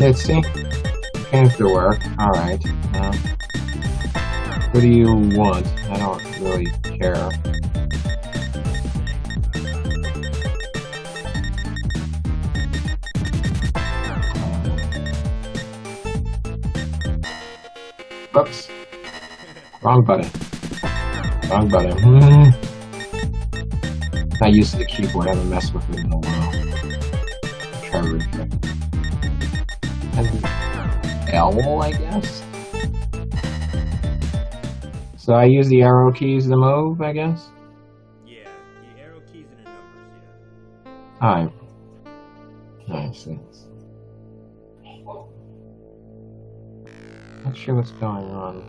Let's see. Change the work. Alright. What do you want? I don't really care. Oops. Wrong button. Wrong button. Not used to the keyboard. I haven't messed with it in a while. Try refresh. L, I guess? So I use the arrow keys to move, I guess? Yeah, the arrow keys and the numbers, yeah. Alright. I see. Not sure what's going on.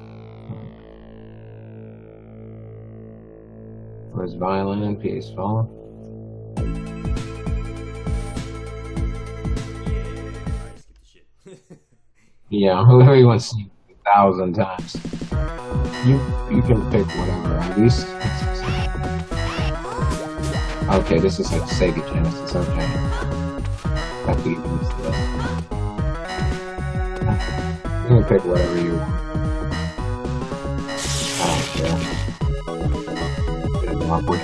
It was violent and peaceful. Yeah, everyone's seen it 1,000 times. You can pick whatever. At least. Okay, this is like Sega Genesis. Okay. Have to get used to that. You can pick whatever you. I don't care. Get it awkward.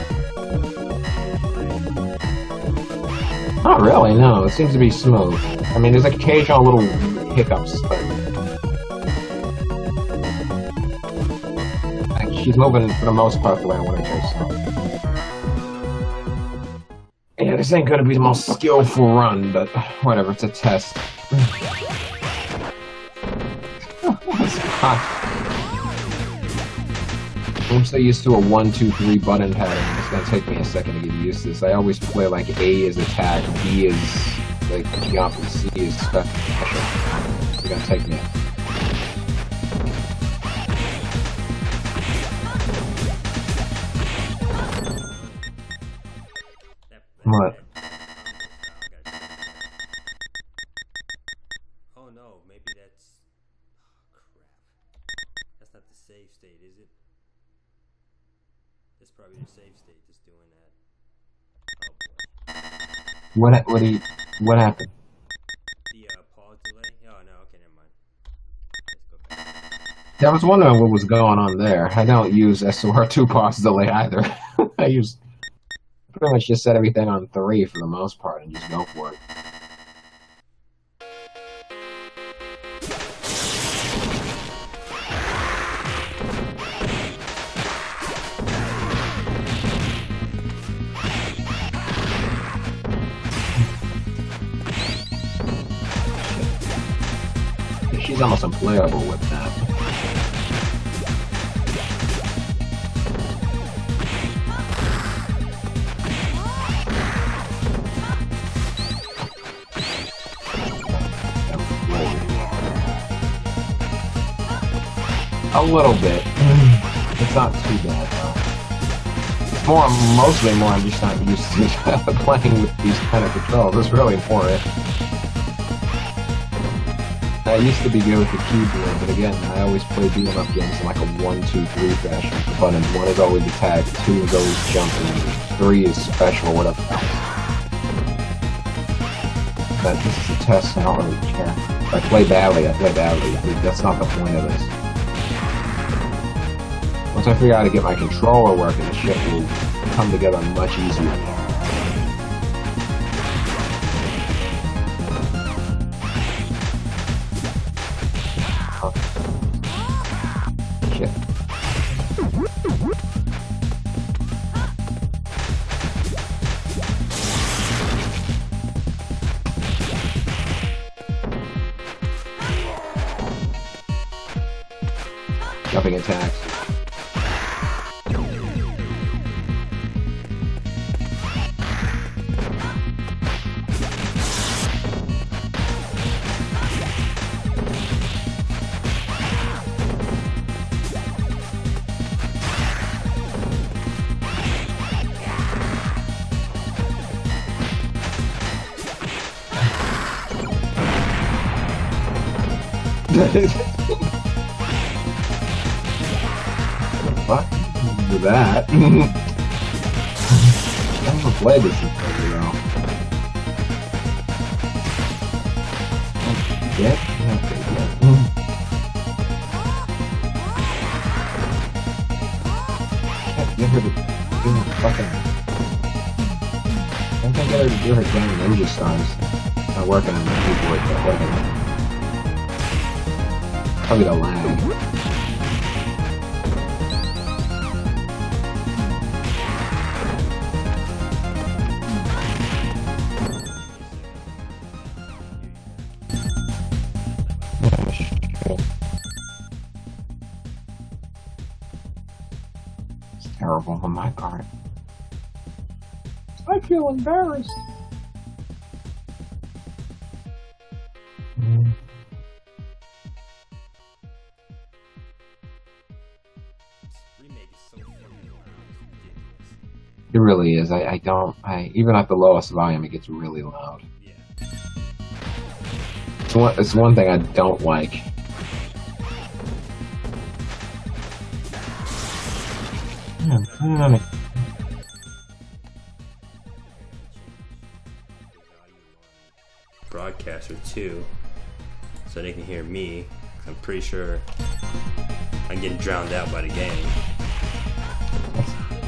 Not really. No, it seems to be smooth. I mean, there's like occasional little hiccups, but like, she's moving for the most part the way I want her to. So. Yeah, this ain't gonna be the most skillful run, but whatever, it's a test. I'm so used to a 1, 2, 3 button pattern. It's gonna take me a second to get used to this. I always play like A is attack, B is like jump, and C is special. It's gonna take me. What? Oh no, maybe that's... Oh, crap. That's not the save state, is it? That's probably the save state that's doing that. Oh boy. What happened? The pause delay? Oh no, okay, never mind. Let's go back. Yeah, I was wondering what was going on there. I don't use SOR2 pause delay either. I use pretty much just set everything on 3 for the most part and just go for it. She's almost unplayable with that. A little bit. It's not too bad though. It's mostly more I'm just not used to playing with these kind of controls. It's really important. I used to be good with the keyboard, but again, I always play beat-em-up games in like a 1, 2, 3 fashion. The buttons, 1 is always attack, 2 is always jumping, and 3 is special, whatever else. But this is a test, I don't really care. If I play badly, I play badly. That's not the point of this. Once I figure out how to get my controller working, the shit will come together much easier. Shit. Jumping attacks. What? Do that? I haven't played this in a while. yet? Okay, yeah. Can't get her to do her fucking... I can't get her to do her damn ninja stars. It's not working on my keyboard, but whatever. Probably the lag. It's terrible on my part. I feel embarrassed. Remake is so fucking loud, it's ridiculous. It really is. Even at the lowest volume, it gets really loud. Yeah. It's one thing I don't like. Broadcaster too, so they can hear me. I'm pretty sure I'm getting drowned out by the game.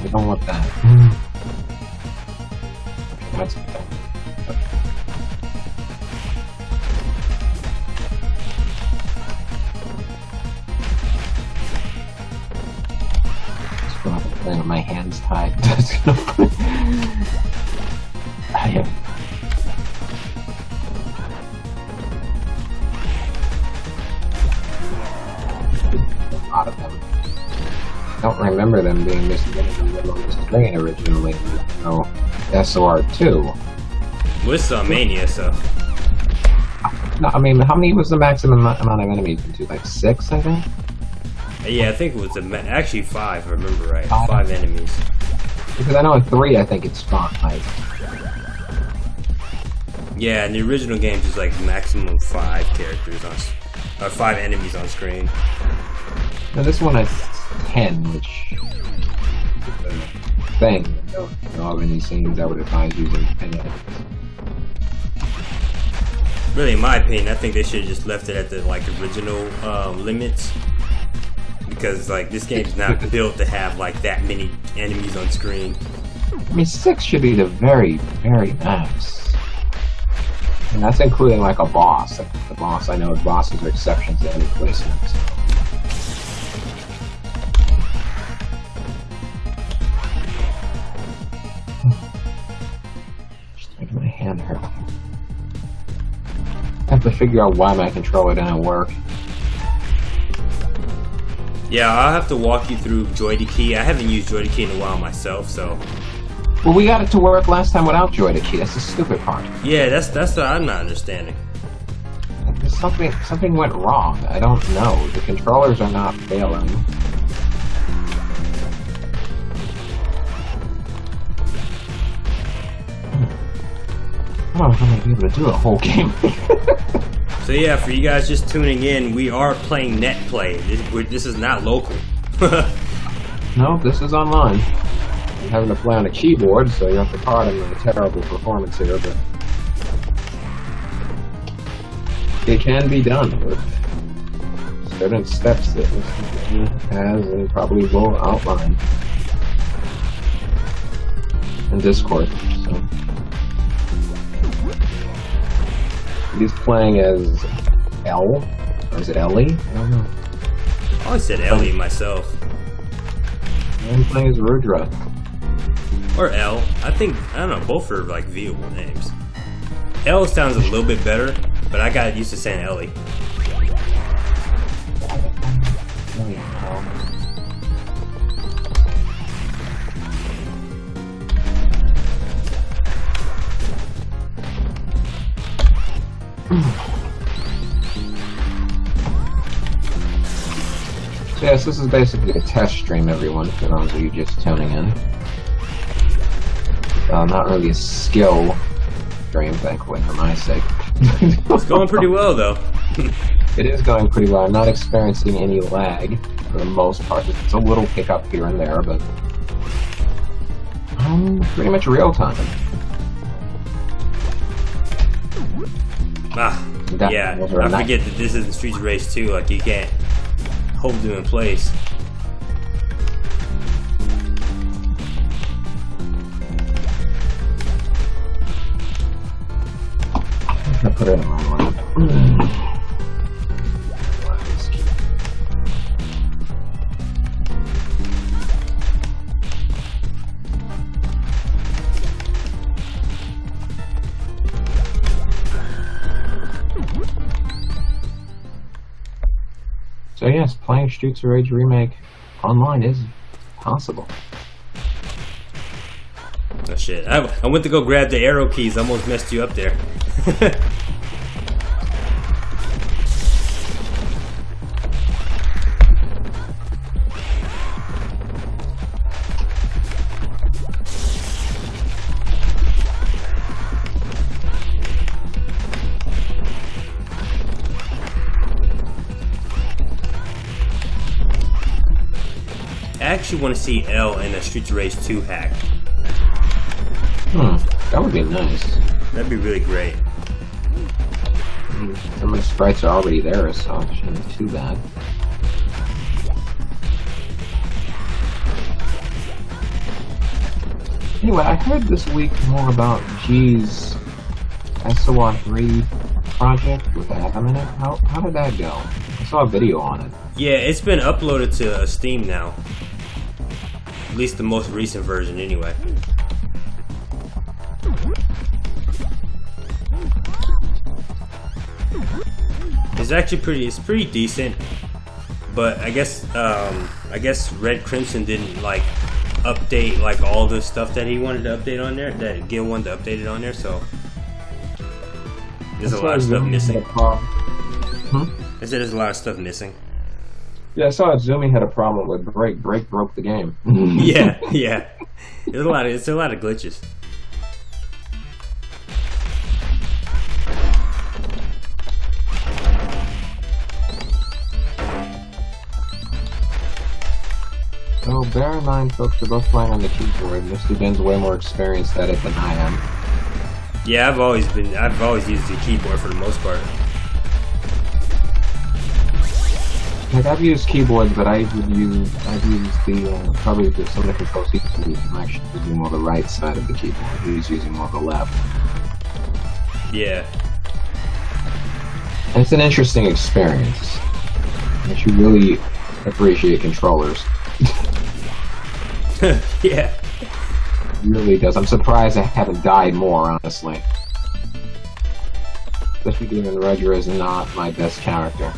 We don't want that. That's playing with my hands tied. I am. A lot of them. I don't remember them being missing in the middle of the screen originally. No, SOR2. With Mania, so. No, I mean, how many was the maximum amount of enemies into? Like 6, I think? Yeah, I think it was actually 5, if I remember right. 5 enemies. Because I know in 3, I think it's 5. Yeah, in the original games, it's like maximum 5 characters on, or 5 enemies on screen. Now this one has 10, which is a thing. You don't have any scenes, I would advise using 10 enemies. Really, in my opinion, I think they should have just left it at the like original limits. Because like this game's not built to have like that many enemies on screen. I mean, 6 should be the very, very max. And that's including like a boss. Like the boss, I know bosses are exceptions to any placement. So. Just making my hand hurt. I have to figure out why my controller didn't work. Yeah, I'll have to walk you through Joy to Key. I haven't used Joy to Key in a while myself, so. Well, we got it to work last time without Joy to Key. That's the stupid part. Yeah, that's what I'm not understanding. Something went wrong. I don't know. The controllers are not failing. I don't know if I'm gonna be able to do a whole game. So yeah, for you guys just tuning in, we are playing Netplay. This is not local. No, this is online. I'm having to play on a keyboard, so you have to pardon my terrible performance here, but it can be done with certain steps that this game has and probably will outline in Discord. So. He's playing as L, or is it Ellie? I don't know. I always said Ellie myself. I'm playing as Rudra. Or L. I don't know, both are like viewable names. L sounds a little bit better, but I got used to saying Ellie. So yes, this is basically a test stream, everyone, for those of you just tuning in. Not really a skill stream, thankfully, for my sake. It's going pretty well, though. It is going pretty well. I'm not experiencing any lag, for the most part. It's a little hiccup here and there, but pretty much real time. Ah, Yeah, I forget that this is in Streets Race 2. Like, you can't hold them in place. I put it in my one. So yes, playing Streets of Rage Remake online is possible. Oh shit, I went to go grab the arrow keys, almost messed you up there. I actually want to see L in a Streets of Rage 2 hack. That would be nice. That'd be really great. Some of the sprites are already there, so it shouldn't be too bad. Anyway, I heard this week more about G's SOR3 project with Adam in it. How did that go? I saw a video on it. Yeah, it's been uploaded to Steam now. At least the most recent version, anyway. It's actually pretty decent, but I guess Red Crimson didn't like update like all the stuff that he wanted to update on there, that Gil wanted to update it on there, so there's a lot of stuff missing. I said there's a lot of stuff missing. Yeah, I saw Zumi had a problem with Break. Break broke the game. yeah. It's a lot of glitches. So bear in mind, folks, we're both playing on the keyboard. Mr. Ben's way more experienced at it than I am. Yeah, I've always used the keyboard for the most part. Like, I've used keyboards, but I've used the probably some of the controls he's using. I'm actually using more the right side of the keyboard. He's using more the left. Yeah. And it's an interesting experience. Makes you really appreciate controllers. Yeah. It really does. I'm surprised I haven't died more, honestly. Especially given Roger is not my best character.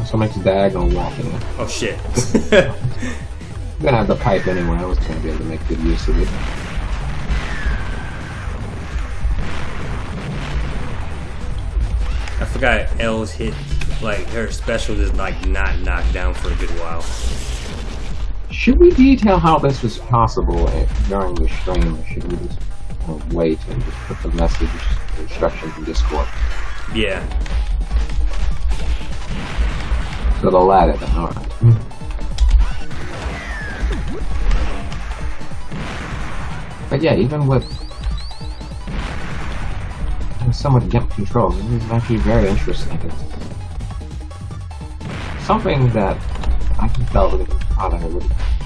So makes diagonal walking. Oh shit. I'm gonna have the pipe anyway. I was gonna be able to make good use of it. I forgot L's hit, like her special is like not knocked down for a good while. Should we detail how this was possible during the stream, or should we just wait and just put the message instructions in Discord? Yeah. So the latter then, alright. But yeah, even with somewhat GIMP controls, this is actually very interesting. It's something that I felt with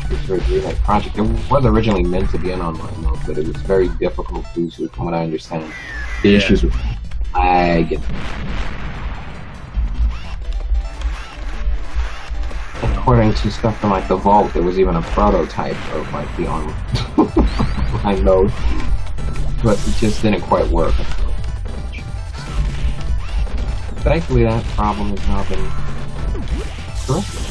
this Remake project. It was originally meant to be an online mode, but it was very difficult due to, from what I understand, the issues with lag and according to stuff from like the Vault, there was even a prototype of like the online mode, but it just didn't quite work. Thankfully, that problem has now been corrected.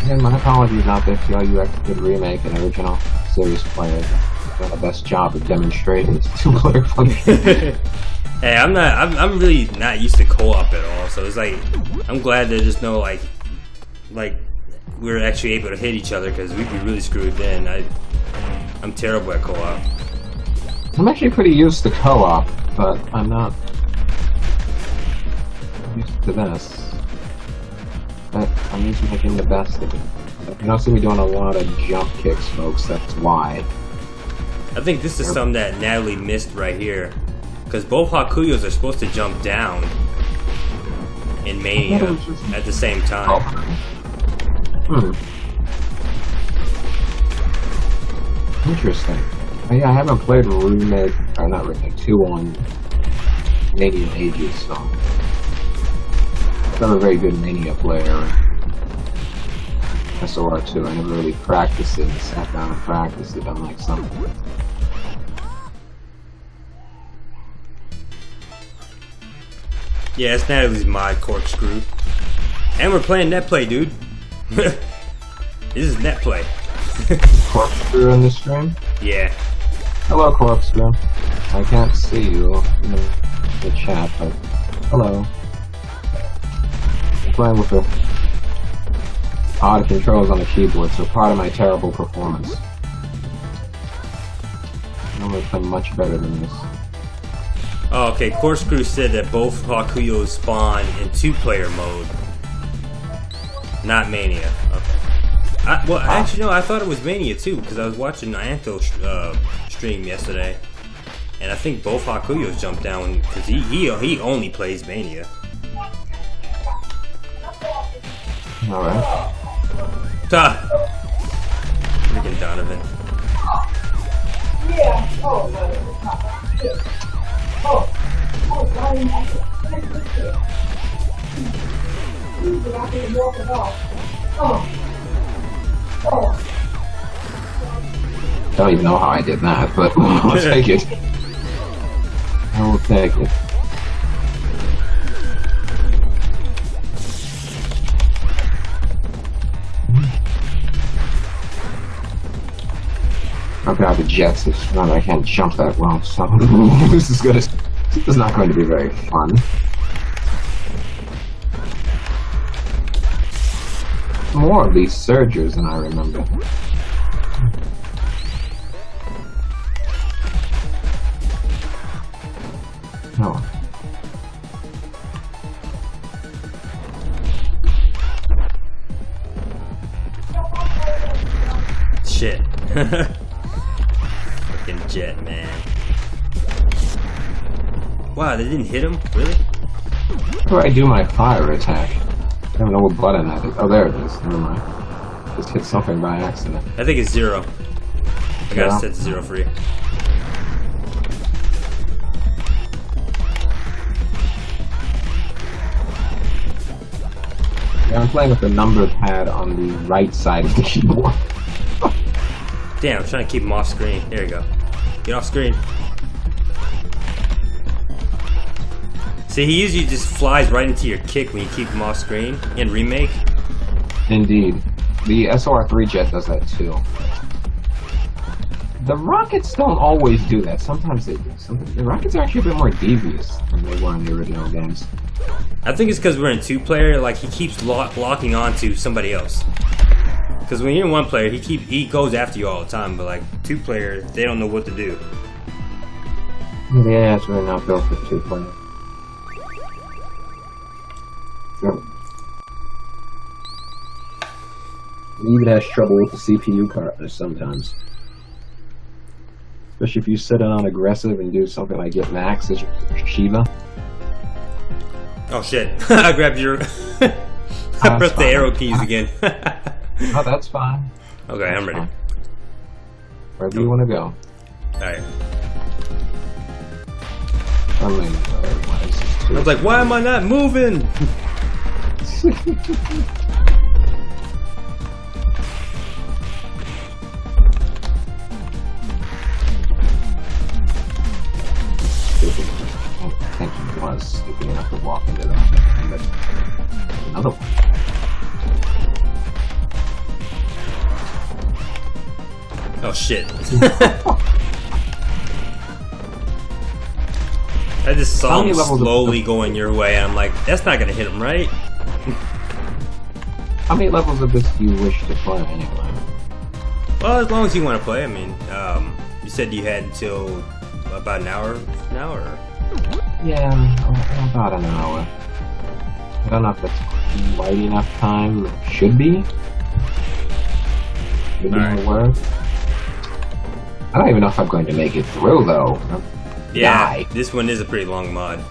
Again, my apologies out there to all you executed Remake and original series players. I've done the best job of demonstrating this two-player function. Hey, I'm really not used to co-op at all, So it's like, I'm glad there's just no like we're actually able to hit each other, because we'd be really screwed then. I'm terrible at co-op. I'm actually pretty used to co-op, but I'm not used to this. But I'm used to making the best of it. You don't see me doing a lot of jump kicks, folks, that's why. I think this is something that Natalie missed right here. Because both Hakuyos are supposed to jump down in Mania at the same time. Interesting. Oh, yeah, I haven't played Remake, or not Remake, 2 on Mania ages, so I'm not a very good Mania player. SOR2, I never really practiced it, sat down and practiced it, unlike some. Yeah, it's Natalie's mod corkscrew. And we're playing Netplay, dude. This is Netplay. Corkscrew in the stream? Yeah. Hello, Corkscrew. I can't see you in the chat, but hello. I'm playing with the odd controls on the keyboard, so part of my terrible performance. I normally play much better than this. Oh, okay. Corkscrew said that both Hakuyos spawn in 2-player mode, not Mania. Okay. Well, actually, no. I thought it was Mania too, because I was watching Anto stream yesterday, and I think both Hakuyos jumped down because he only plays Mania. All right. Freaking Donovan. Yeah. Oh, no. Oh, Don't even know how I did that, but I'll take it. I will take it. Okay, I have the jets. It's not, I can't jump that well, so this is not going to be very fun. More of these surgers than I remember. Oh. Shit. Fucking jet, man. Wow, they didn't hit him? Really? How do I do my fire attack? I don't know what button that is. Oh, there it is. Never mind. Just hit something by accident. I think it's 0. I gotta set 0 for you. Yeah, I'm playing with the number pad on the right side of the keyboard. Damn, I'm trying to keep him off screen. There you go. Get off screen. See, he usually just flies right into your kick when you keep him off screen in Remake. Indeed. The SOR3 jet does that too. The rockets don't always do that. Sometimes they do. The rockets are actually a bit more devious than they were in the original games. I think it's because we're in 2-player, like he keeps locking onto somebody else. Because when you're in 1-player, he goes after you all the time, but like 2-player, they don't know what to do. Yeah, it's really not built for 2-player. It even has trouble with the CPU partners sometimes. Especially if you set it on aggressive and do something like get max as Shiva. Oh shit, I grabbed your... I pressed the arrow keys again. Oh, that's fine. Okay, that's I'm ready. Fine. Where do you want to go? Alright. I was like, why am I not moving? I think he was stupid enough to walk into that. But another one. Oh shit. I just saw How him many levels of- slowly going your way, and I'm like, that's not gonna hit him, right? How many levels of this do you wish to play anyway? Well, as long as you want to play. I mean, you said you had until about an hour now, or? Yeah, about an hour. I don't know if that's quite enough time. Should be. Should be Alright. the word. I don't even know if I'm going to make it through though. Yeah, Die. this one is a pretty long mod.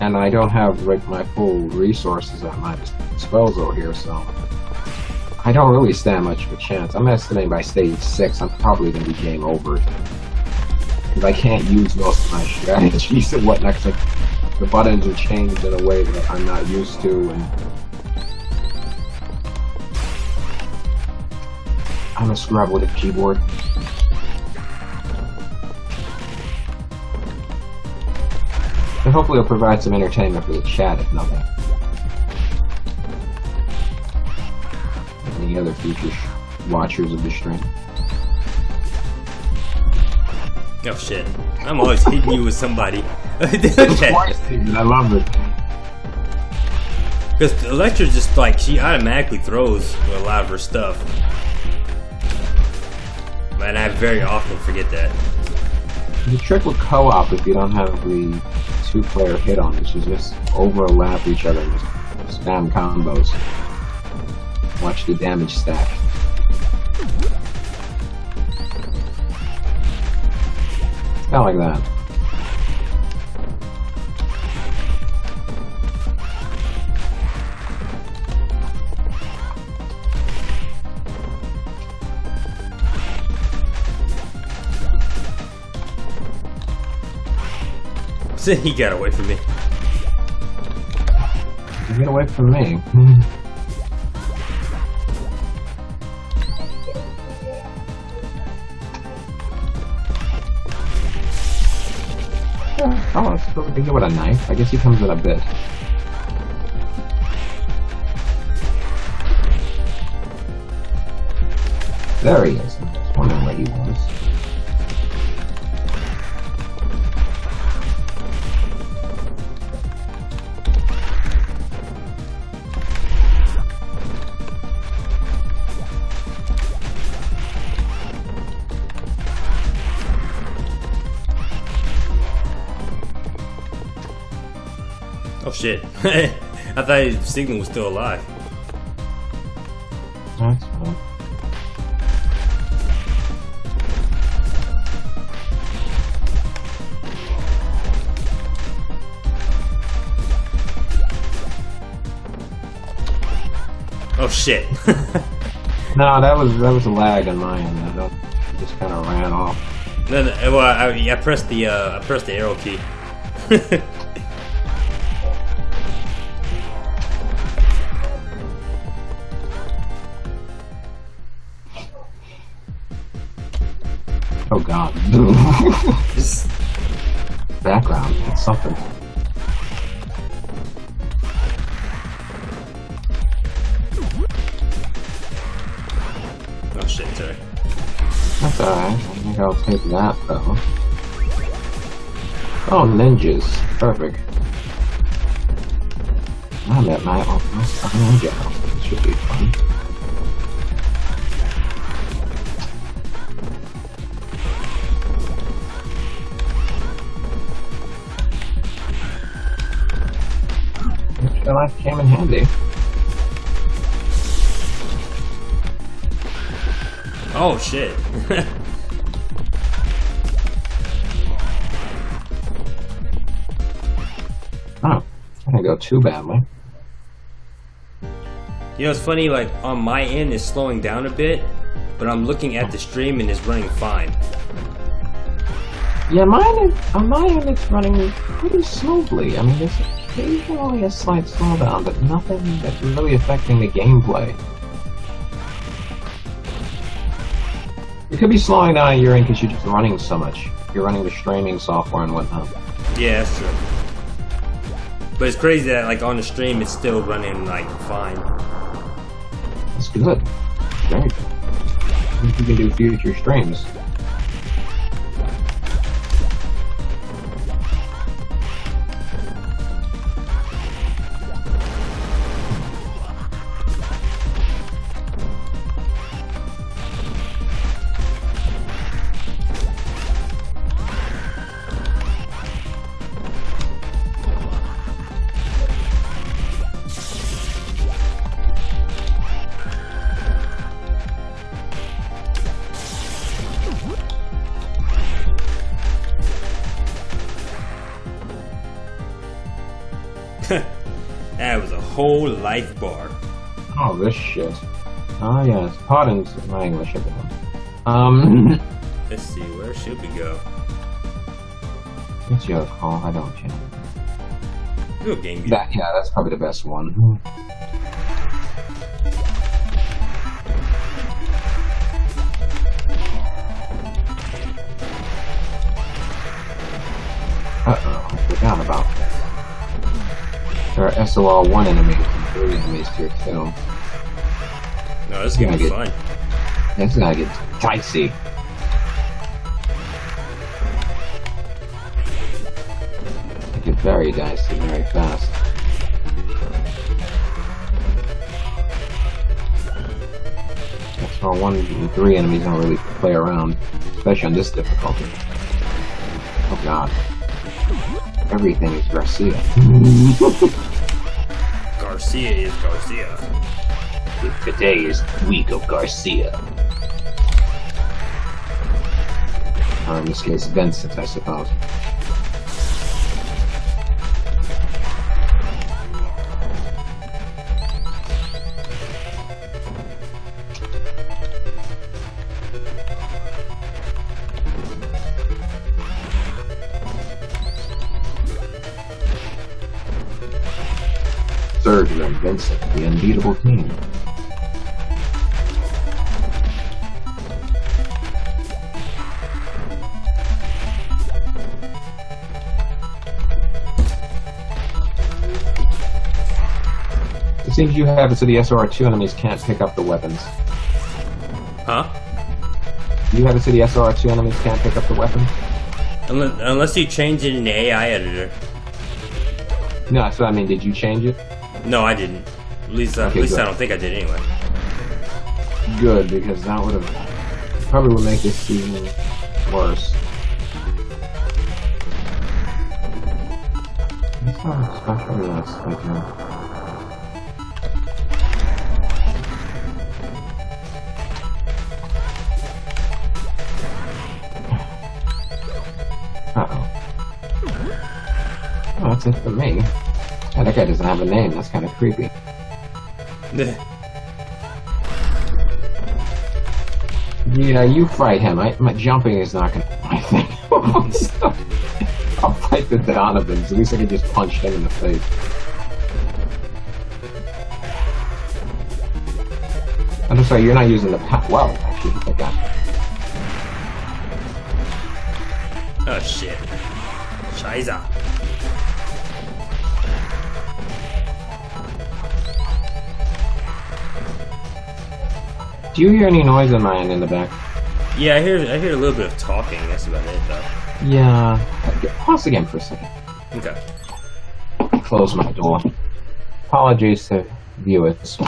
And I don't have like my full resources at my disposal here, so I don't really stand much of a chance. I'm estimating by stage 6 I'm probably going to be game over. Because I can't use most of my strategies and whatnot, 'cause, like, the buttons are changed in a way that I'm not used to, and I'm a scrub with a keyboard. And hopefully it'll provide some entertainment for the chat, if nothing. Any other future watchers of the stream. Oh shit! I'm always hitting you with somebody. I love it. Because Electra just like she automatically throws a lot of her stuff, and I very often forget that. The trick with co-op, if you don't have the two-player hit-on, is to just overlap each other and just spam combos. Watch the damage stack. Kind of like that. He got away from me. Get away from me. Oh, I was supposed to hit with a knife. I guess he comes with a bit. There he is. I was wondering where he was. Oh shit! I thought his signal was still alive. That's fine. Oh shit! No, that was a lag on my end. I just kind of ran off. No, well, I pressed the arrow key. Oh god. Just Background. It's something. oh shit! Sorry. That's alright. I think I'll take that though. Oh, ninjas. Perfect. I'm at my almost a ninja. This should be fun. Extra life came in handy. Oh shit! Oh, I didn't go too badly. You know, it's funny. Like on my end, it's slowing down a bit, but I'm looking at the stream and it's running fine. Yeah, on my end it's running pretty smoothly. I mean, there's occasionally a slight slowdown, but nothing that's really affecting the gameplay. It could be slowing down on your end because you're just running so much. You're running the streaming software and whatnot. Yeah, that's true. But it's crazy that like on the stream, it's still running like fine. That's good. Very good. I think you can do future streams. whole life bar. Oh, this shit. Oh, yes. Pardon my English, everyone. Let's see, where should we go? It's your call. I don't care. Good game. Yeah, that's probably the best one. Uh-oh, I forgot about that. There are SOR1 enemies and 3 enemies here, too. No, this is gonna be fun. This is gonna get dicey. It get very dicey very fast. SOR1 and 3 enemies don't really play around, especially on this difficulty. Oh god. Everything is Garcia. Garcia is Garcia. Today is the week of Garcia. Or in this case, Vincent, I suppose. Surge and Vincent, the unbeatable team. It seems you have it so the SR2 enemies can't pick up the weapons. Huh? You have it so the SR2 enemies can't pick up the weapons? Unless you change it in the AI editor. No, that's what I mean. Did you change it? No, I didn't. At least I don't think I did anyway. Good, because that would have probably would make this even worse. It's not especially less like uh-oh. Oh, that's it for me. Oh, that guy doesn't have a name. That's kind of creepy. Yeah, you fight him. My jumping is not gonna. I think. I'll fight the Donovans. At least I can just punch him in the face. I'm sorry, you're not using the well, actually, I got it. Oh shit. Scheiße. Do you hear any noise on my end in the back? Yeah, I hear a little bit of talking. That's about it, though. Yeah. Pause again for a second. Okay. Close my door. Apologies to viewers.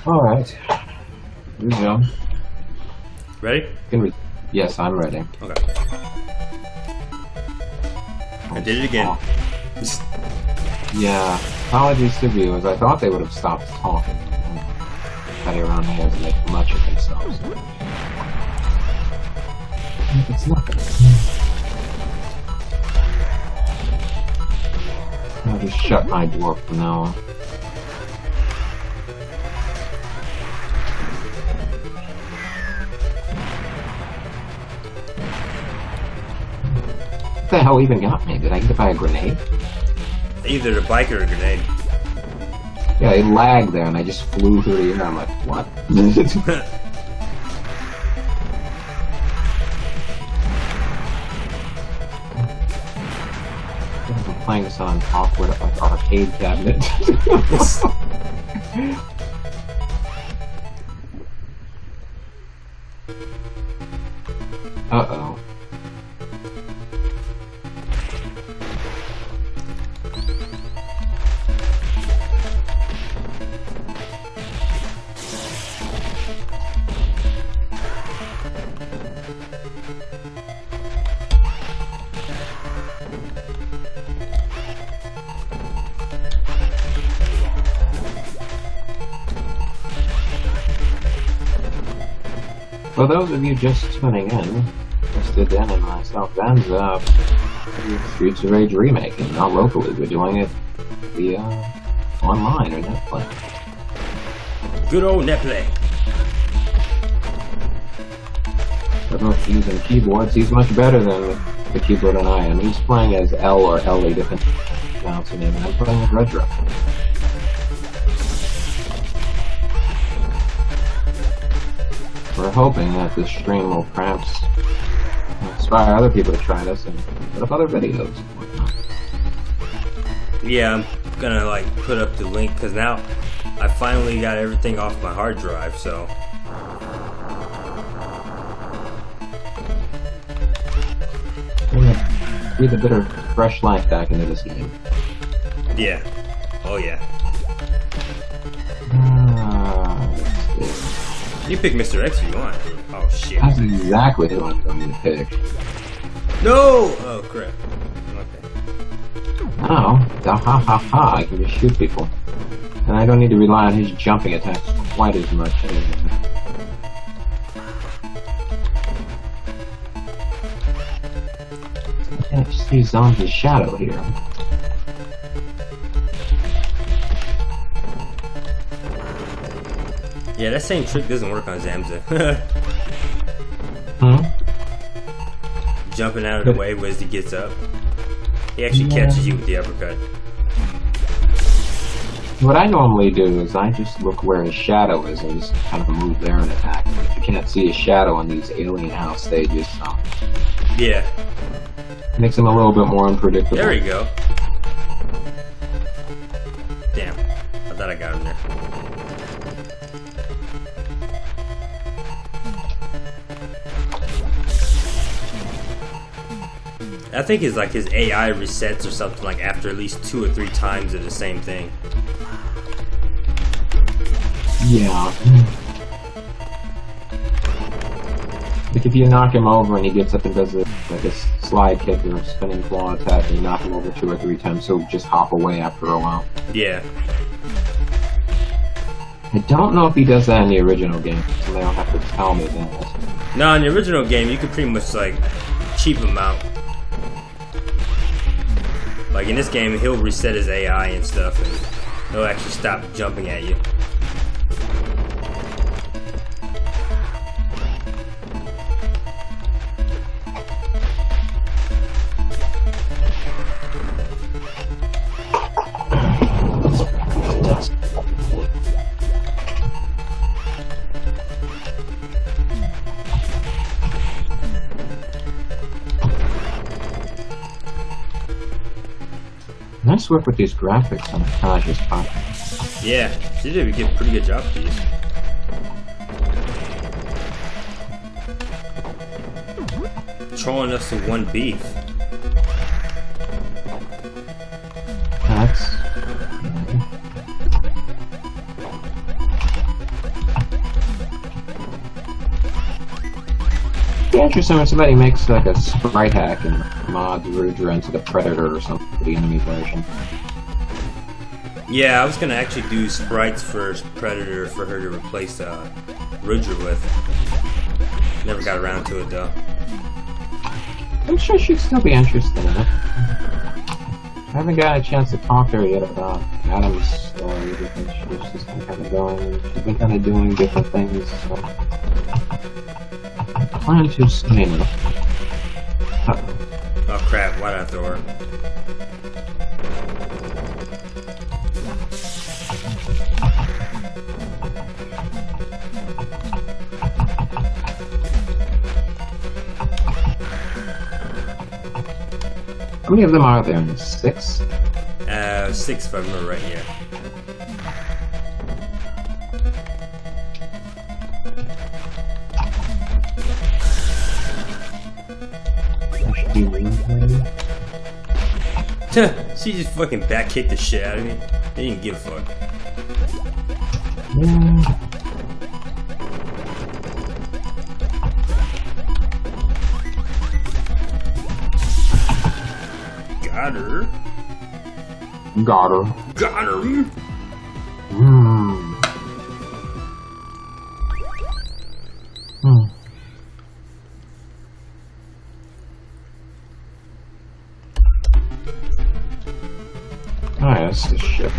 Alright. Here we go. Ready? Yes, I'm ready. Okay. I did it again. Yeah. Apologies to viewers. I thought they would have stopped talking. Cutting around here to make much of themselves. It's nothing. I'll just shut my door from now on. What the hell even got me? Did I get to buy a grenade? Either a bike or a grenade. Yeah, it lagged there and I just flew through the air. I'm like, what? I'm playing this on an awkward arcade cabinet. Uh-oh. For those of you just tuning in, Mr. Den and myself, Dan's Streets of Rage Remake, and not locally. We're doing it via online or Netplay. Good old Netplay. I don't know if he's using keyboards. He's much better than the keyboard than I am. He's playing as L or Ellie, different pronounce name, and I'm playing with Redra. We're hoping that this stream will perhaps inspire other people to try this and put up other videos. Yeah, I'm gonna like put up the link because now I finally got everything off my hard drive, so. Breathe a bit of fresh life back into this game. Yeah. Oh yeah. You pick Mr. X if you want. Oh shit. That's exactly who I'm going to pick. No! Oh crap. Okay. Oh, ha ha ha, I can just shoot people. And I don't need to rely on his jumping attacks quite as much. I can't see Zombie's shadow here. Yeah, that same trick doesn't work on Zamza. Jumping out of the way as he gets up. He actually catches you with the uppercut. What I normally do is I just look where his shadow is and just kind of move there and attack him. If you can't see his shadow on these alien house stages, so yeah. Makes him a little bit more unpredictable. There we go. Damn. I thought I got him there. I think it's like his AI resets or something like after at least 2 or 3 times of the same thing. Yeah. Like if you knock him over and he gets up and does like a slide kick or a spinning claw attack and you knock him over 2 or 3 times, he'll just hop away after a while. Yeah. I don't know if he does that in the original game, so they'll have to tell me that. No, in the original game you could pretty much like cheap him out. Like in this game he'll reset his AI and stuff and he'll actually stop jumping at you. Nice work with these graphics on the Taj's part. Yeah, she did a pretty good job with these. Trolling us in one beef. That's... Yeah, interesting when somebody makes like a sprite hack and mods Rudra into the Predator or something for the enemy version. Yeah, I was gonna actually do sprites for Predator for her to replace Rudra with. Never got around to it though. I'm sure she'd still be interested in it. I haven't got a chance to talk to her yet about Adam's story because she's just been kind of going. She's been kind of doing different things. So. I plan to soon. Oh crap, why'd I throw her? How many of them are there? 6? 6 if I remember right here. She just fucking back kicked the shit out of me. They didn't give a fuck. Yeah. Got her. Got her. Got her. missed the ship.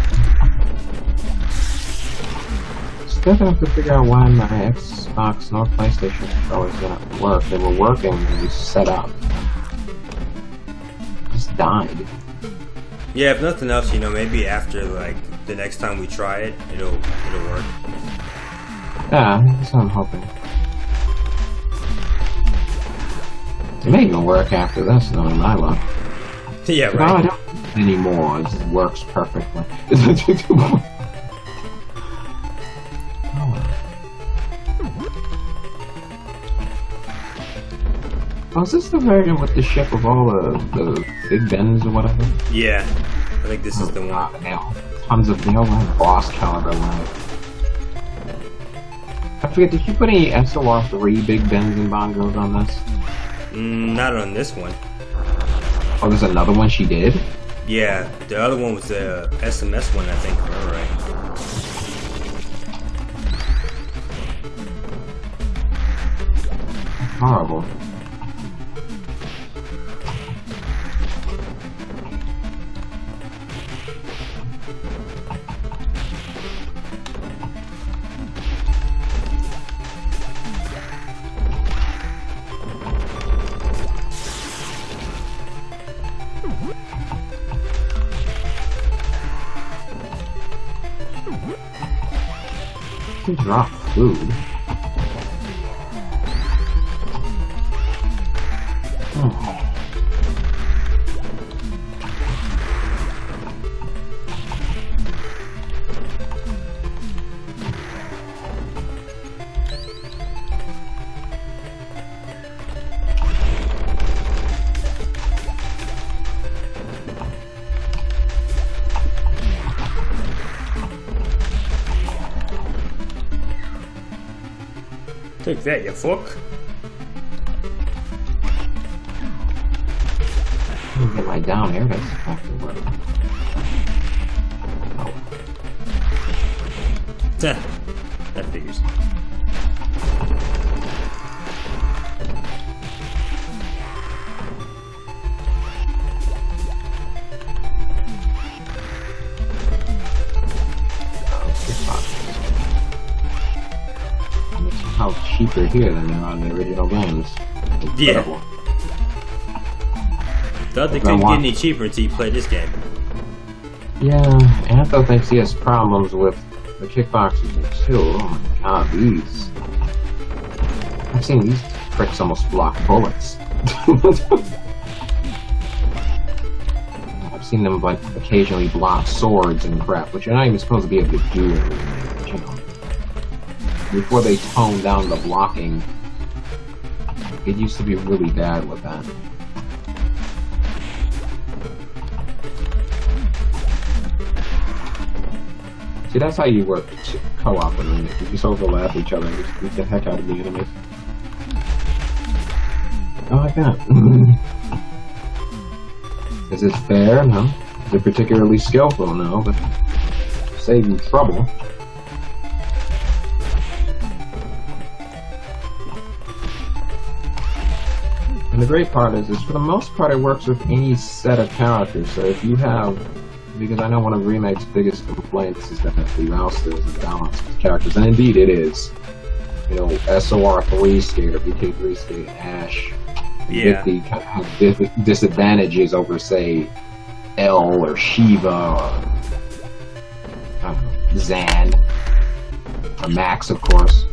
Still have to figure out why my Xbox nor PlayStation controllers didn't work. They were working when we set up. Just died. Yeah, if nothing else, you know, maybe after like the next time we try it, it'll work. Yeah, that's what I'm hoping. It may even work after this, knowing my luck. Yeah, No, I right. don't anymore. It just works perfectly. Oh, is this the version with the ship of all the big bends or whatever? Yeah, I think this is the one. Tons of they all have boss caliber left. I forget, did you put any SOR 3 big bends and bongos on this? Not on this one. Oh, there's another one she did? Yeah, the other one was the SMS one, I think. All right. Horrible. You can drop food. Oh. Take that, you fuck. Let me get my down air that's actually working. That figures. How cheaper here than they are on the original games. Incredible. Thought they couldn't get any cheaper until you play this game. Yeah, Antho thinks he has problems with the kickboxers too. Oh my god, these. I've seen these pricks almost block bullets. I've seen them like occasionally block swords and crap, which you're not even supposed to be able to do anything, but, you know. Before they toned down the blocking, it used to be really bad with that. See, that's how you work co-op in Remake. You just overlap each other and just beat the heck out of the enemies. I like that. Is it fair? No. Is it particularly skillful? No, but save you trouble. And the great part is for the most part, it works with any set of characters. So if you have, because I know one of Remake's biggest complaints is that the roster is balanced with characters, and indeed it is. You know, SOR 3 skate or BK3 skate, Ash, Yeah. Vicky kind of have disadvantages over, say, L or Shiva or I don't know, Zan or Max, of course.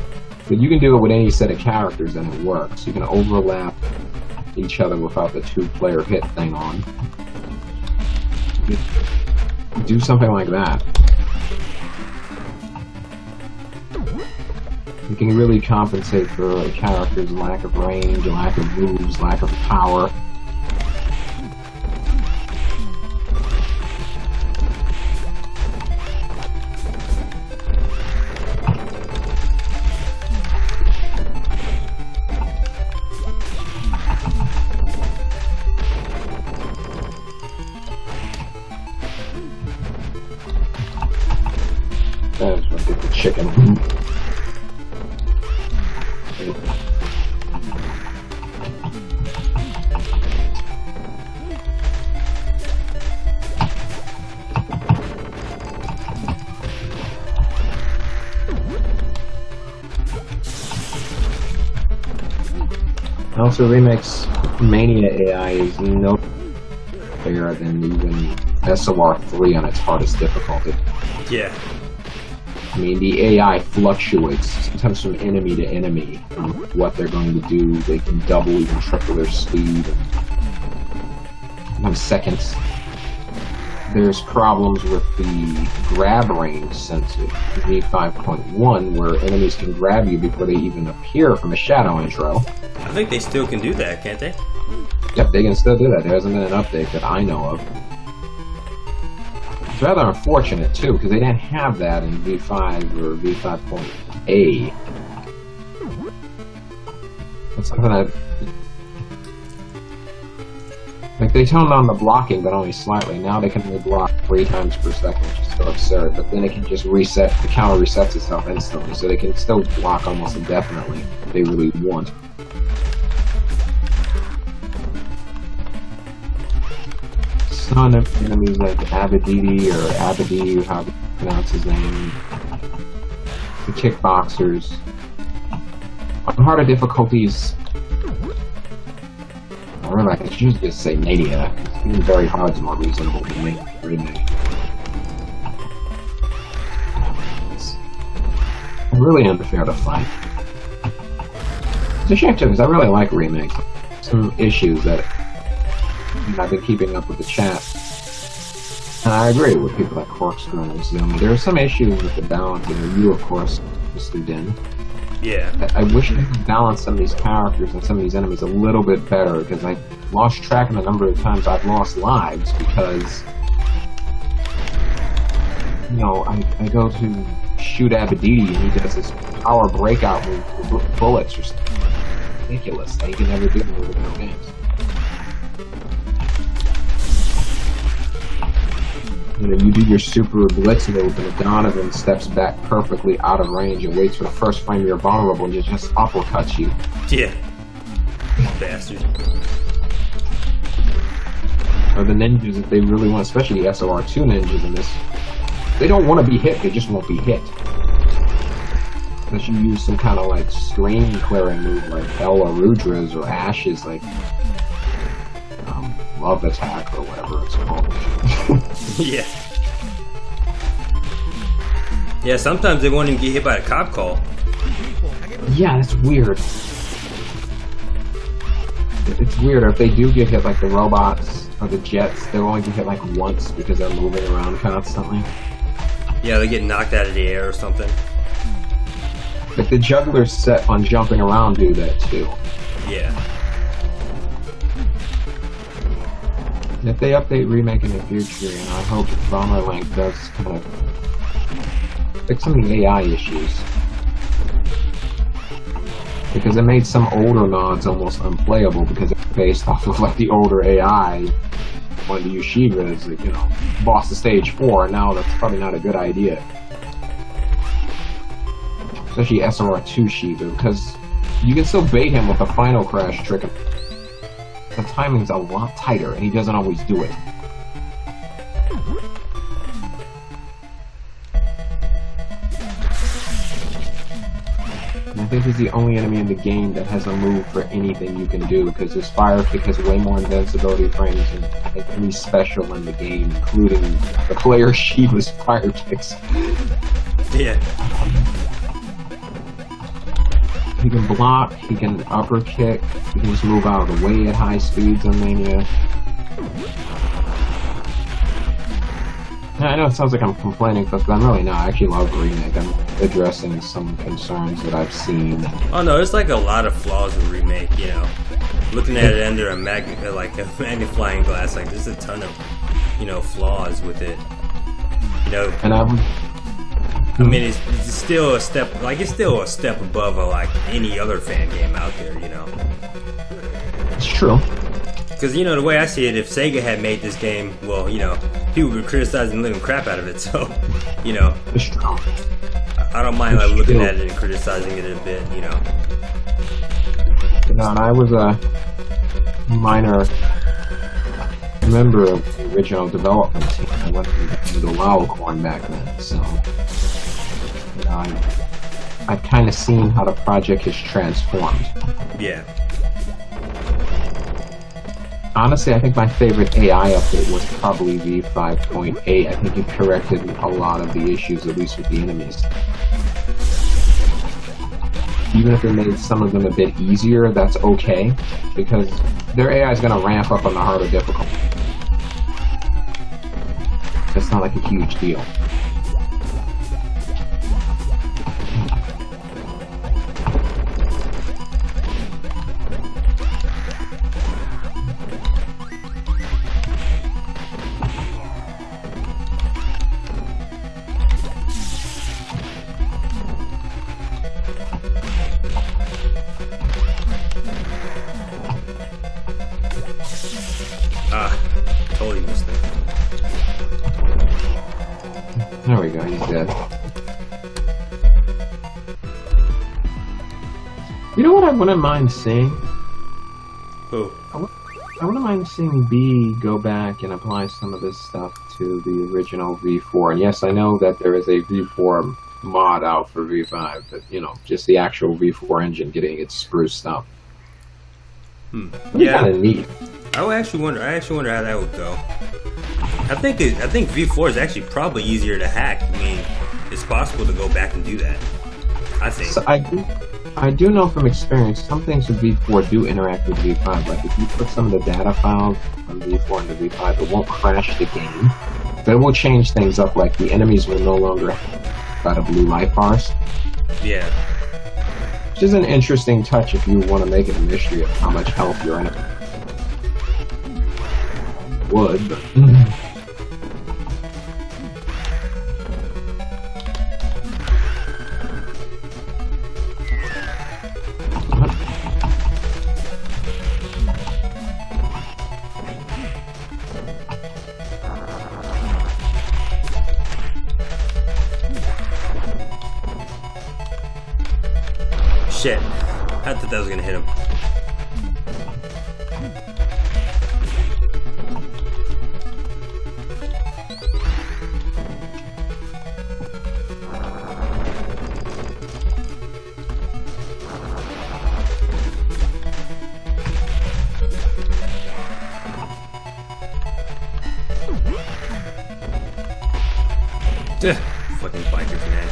But you can do it with any set of characters and it works. You can overlap each other without the two-player hit thing on. Do something like that. You can really compensate for a character's lack of range, lack of moves, lack of power. That is what did the chicken. Also, Remake's Mania AI is no better than even SOR3 on its hardest difficulty. Yeah. I mean, the AI fluctuates, sometimes from enemy to enemy, from what they're going to do. They can double, even triple their speed, in seconds. There's problems with the grab range sensor, V5.1, where enemies can grab you before they even appear from a shadow intro. I think they still can do that, can't they? Yep, they can still do that. There hasn't been an update that I know of. It's rather unfortunate, too, because they didn't have that in V5 or V5.A. That's something that... Like, they toned down the blocking, but only slightly. Now they can only block 3 times per second, which is still absurd. But then it can just reset, the counter resets itself instantly, so they can still block almost indefinitely if they really want. Some enemies like Abadidi or Abadi, or how to pronounce his name, the kickboxers. On harder difficulties, I should usually just say Mania. Even very hard is more reasonable than Remake. It's really unfair to fight. It's a shame too, because I really like Remake. Some issues that I've been keeping up with the chat, and I agree with people like Corkscrew and Zoom. There are some issues with the balancing. You, of course, Mr. Din. Yeah. I wish I could balance some of these characters and some of these enemies a little bit better, because I lost track of the number of times I've lost lives because, you know, I go to shoot Abadidi and he does this power breakout move with bullets or something ridiculous that he can never do in the video games. You know, you do your super blitz move and Donovan steps back perfectly out of range and waits for the first frame you're vulnerable and just uppercuts you. Yeah. Bastard. Or the ninjas, if they really want, especially the SOR2 ninjas in this, they don't want to be hit, they just won't be hit. Unless you use some kind of like screen clearing move like Hell or Rudra's or Ash's, like Love Attack or whatever it's called. Yeah. Yeah, sometimes they won't even get hit by a cop call. Yeah, that's weird. It's weird. If they do get hit, like the robots or the jets, they'll only get hit like once because they're moving around constantly. Yeah, they get knocked out of the air or something. But the jugglers set on jumping around do that too. Yeah. If they update Remake in the future, and I hope Brawlers does kind of fix some of the AI issues. Because it made some older mods almost unplayable because it's based off of like the older AI. One of the Yushigas, you know, boss of stage 4, and now that's probably not a good idea. Especially SOR2 Shiva, because you can still bait him with a final crash trick. The timing's a lot tighter, and he doesn't always do it. And I think he's the only enemy in the game that has a move for anything you can do, because his fire kick has way more invincibility frames than any special in the game, including the player Shiva's fire kicks. Yeah. He can block, he can upper kick, he can just move out of the way at high speeds on Mania. I know it sounds like I'm complaining, but I'm really not. I actually love Remake. I'm addressing some concerns that I've seen. Oh no, there's like a lot of flaws in Remake, you know. Looking at it under a magnifying glass, like there's a ton of, you know, flaws with it. You know, And I mean, it's still a step, like it's still a step above like any other fan game out there, you know. it's true. Because, you know, the way I see it, if Sega had made this game, well, you know, people would criticize the living crap out of it, so, you know. It's true. I don't mind like looking at it and criticizing it a bit, you know. You know, and I was a minor member of the original development team. I went to the WoW corn back then, so you know, I've kind of seen how the project has transformed. Yeah. Honestly, I think my favorite AI update was probably V5.8. I think it corrected a lot of the issues, at least with the enemies. Even if it made some of them a bit easier, that's okay, because their AI is going to ramp up on the harder difficulty. It's not like a huge deal. Totally missed it. There we go, he's dead. You know what I wouldn't mind seeing? Who? I wouldn't mind seeing B go back and apply some of this stuff to the original V4. And yes, I know that there is a V4 mod out for V5, but you know, just the actual V4 engine getting it spruced up. Yeah, kind of neat. I actually wonder how that would go. I think V4 is actually probably easier to hack. I mean, it's possible to go back and do that. I think. So I do know from experience some things with V4 do interact with V5. Like if you put some of the data files from V4 into V5, it won't crash the game, but it will change things up. Like the enemies will no longer have the blue life bars. Yeah. Which is an interesting touch if you want to make it a mystery of how much health your enemy would. But Shit. I thought that was gonna hit him. Ugh, fucking bikers, man.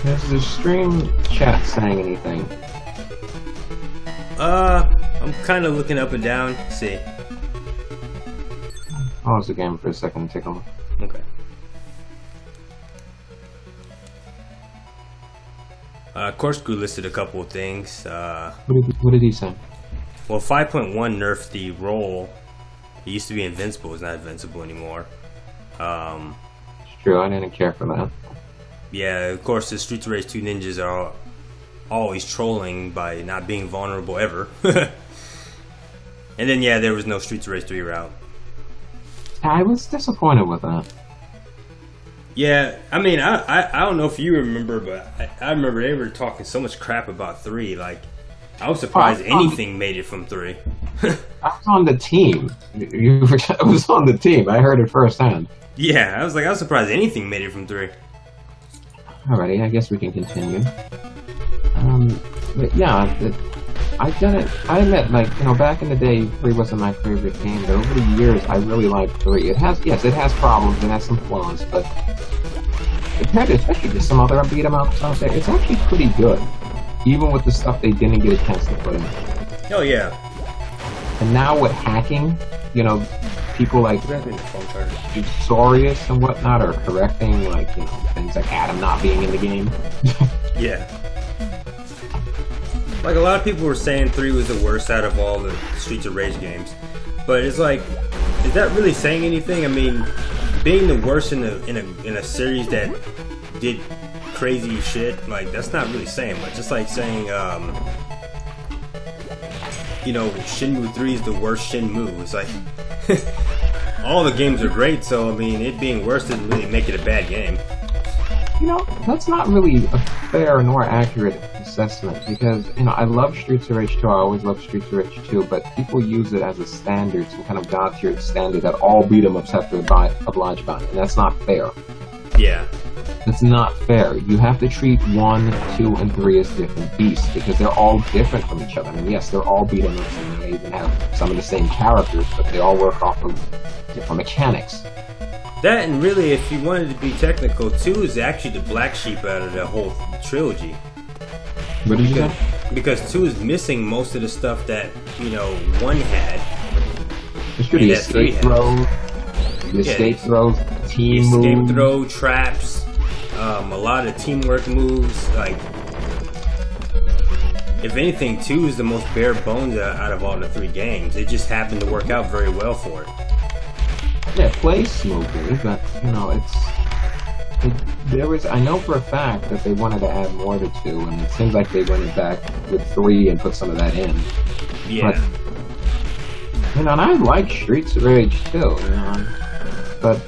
Has the stream chat saying anything? I'm kind of looking up and down. Let's see. Pause the game for a second and take a look. Okay. Corkscrew listed a couple of things. What did he say? Well, 5.1 nerfed the roll. It used to be invincible. It's not invincible anymore. It's true, I didn't care for that. Yeah, of course, the Streets of Rage 2 ninjas are always trolling by not being vulnerable ever. And then, yeah, there was no Streets of Rage 3 route. I was disappointed with that. Yeah, I mean, I don't know if you remember, but I remember they were talking so much crap about 3. Like, I was surprised anything made it from 3. I was on the team. I was on the team. I heard it firsthand. Yeah, I was surprised anything made it from 3. Alrighty, I guess we can continue. But yeah, I admit, like, you know, back in the day, 3 wasn't my favorite game, but over the years, I really like 3. It has problems, it has some flaws, but compared to, especially to some other beat 'em ups out there, it's actually pretty good. Even with the stuff they didn't get a chance to put in. Oh, yeah. And now with hacking, you know, people like Sorius and whatnot are correcting, like, you know, things like Adam not being in the game. Yeah. Like, a lot of people were saying 3 was the worst out of all the Streets of Rage games. But it's like, is that really saying anything? I mean, being the worst in a series that did crazy shit, like that's not really saying much. It's like saying, you know, Shenmue 3 is the worst Shenmue. It's like all the games are great, so I mean, it being worse doesn't really make it a bad game. You know, that's not really a fair nor accurate assessment because, you know, I love Streets of Rage 2, I always love Streets of Rage 2, but people use it as a standard, some kind of god-tiered standard that all beat-em-ups have to oblige by, and that's not fair. Yeah. It's not fair. You have to treat 1, 2, and 3 as different beasts because they're all different from each other. I mean, yes, they're all beat-em-ups and they even have some of the same characters, but they all work off of different mechanics. That, and really, if you wanted to be technical, 2 is actually the black sheep out of the whole trilogy. What did you say? Because 2 is missing most of the stuff that, you know, 1 had. It's true, the escape throws, team moves. Escape throw, traps, a lot of teamwork moves. Like, if anything, 2 is the most bare bones out of all the 3 games. It just happened to work out very well for it. Yeah, it plays smoothly, but, you know, I know for a fact that they wanted to add more to 2, and it seems like they went back with 3 and put some of that in. Yeah. But, you know, and I like Streets of Rage 2, you know, but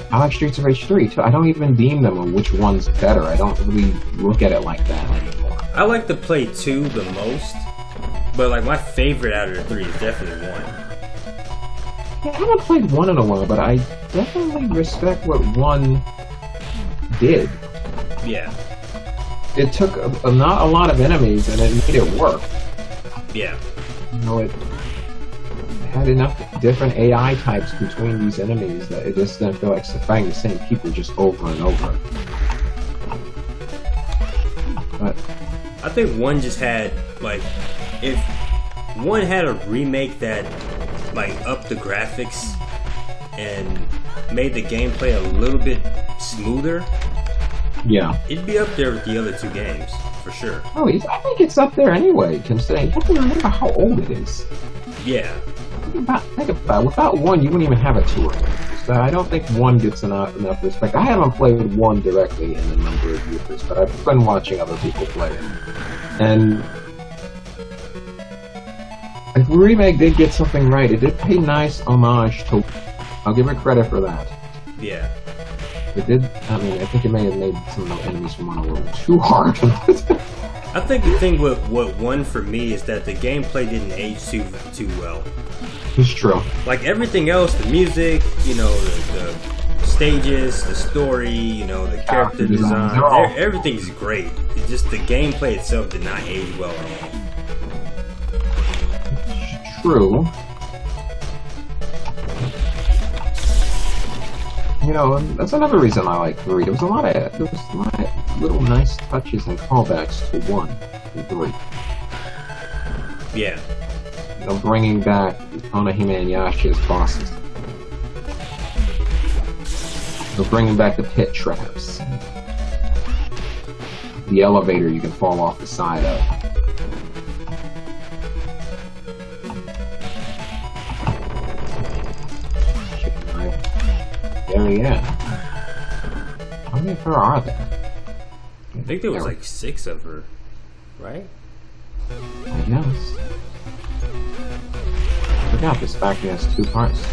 I like Streets of Rage 3 too. I don't even deem them on which one's better. I don't really look at it like that anymore. I like to play 2 the most, but like my favorite out of the 3 is definitely 1. Yeah, I haven't played 1 in a while, but I definitely respect what 1 did. Yeah. It took not a lot of enemies and it made it work. Yeah. You know, it had enough different AI types between these enemies that it just didn't feel like fighting the same people just over and over. But I think 1 just had, like, if 1 had a remake that like upped the graphics and made the gameplay a little bit smoother, yeah, it'd be up there with the other 2 games for sure. Oh, I think it's up there anyway. Considering, you have to remember how old it is. Yeah. Think about it. Without 1, you wouldn't even have a 2. So I don't think 1 gets enough respect. I haven't played 1 directly in a number of years, but I've been watching other people play it, and if Remake did get something right, it did pay nice homage to. I'll give it credit for that. Yeah. It did. I mean, I think it may have made some of the enemies from 1 a little too hard. I think the thing with what 1 for me is that the gameplay didn't age too well. It's true. Like everything else, the music, you know, the stages, the story, you know, the character design, everything's great. It's just the gameplay itself did not age well at all. True. You know, that's another reason I like 3. There was a lot of little nice touches and callbacks to 1 and 3. Yeah. You know, bringing back Onahime and Yashi as bosses. You know, bringing back the pit traps. The elevator you can fall off the side of. Yeah. How many of her are there? I think there was like 6 of her, right? I guess. I forgot this factory has 2 parts.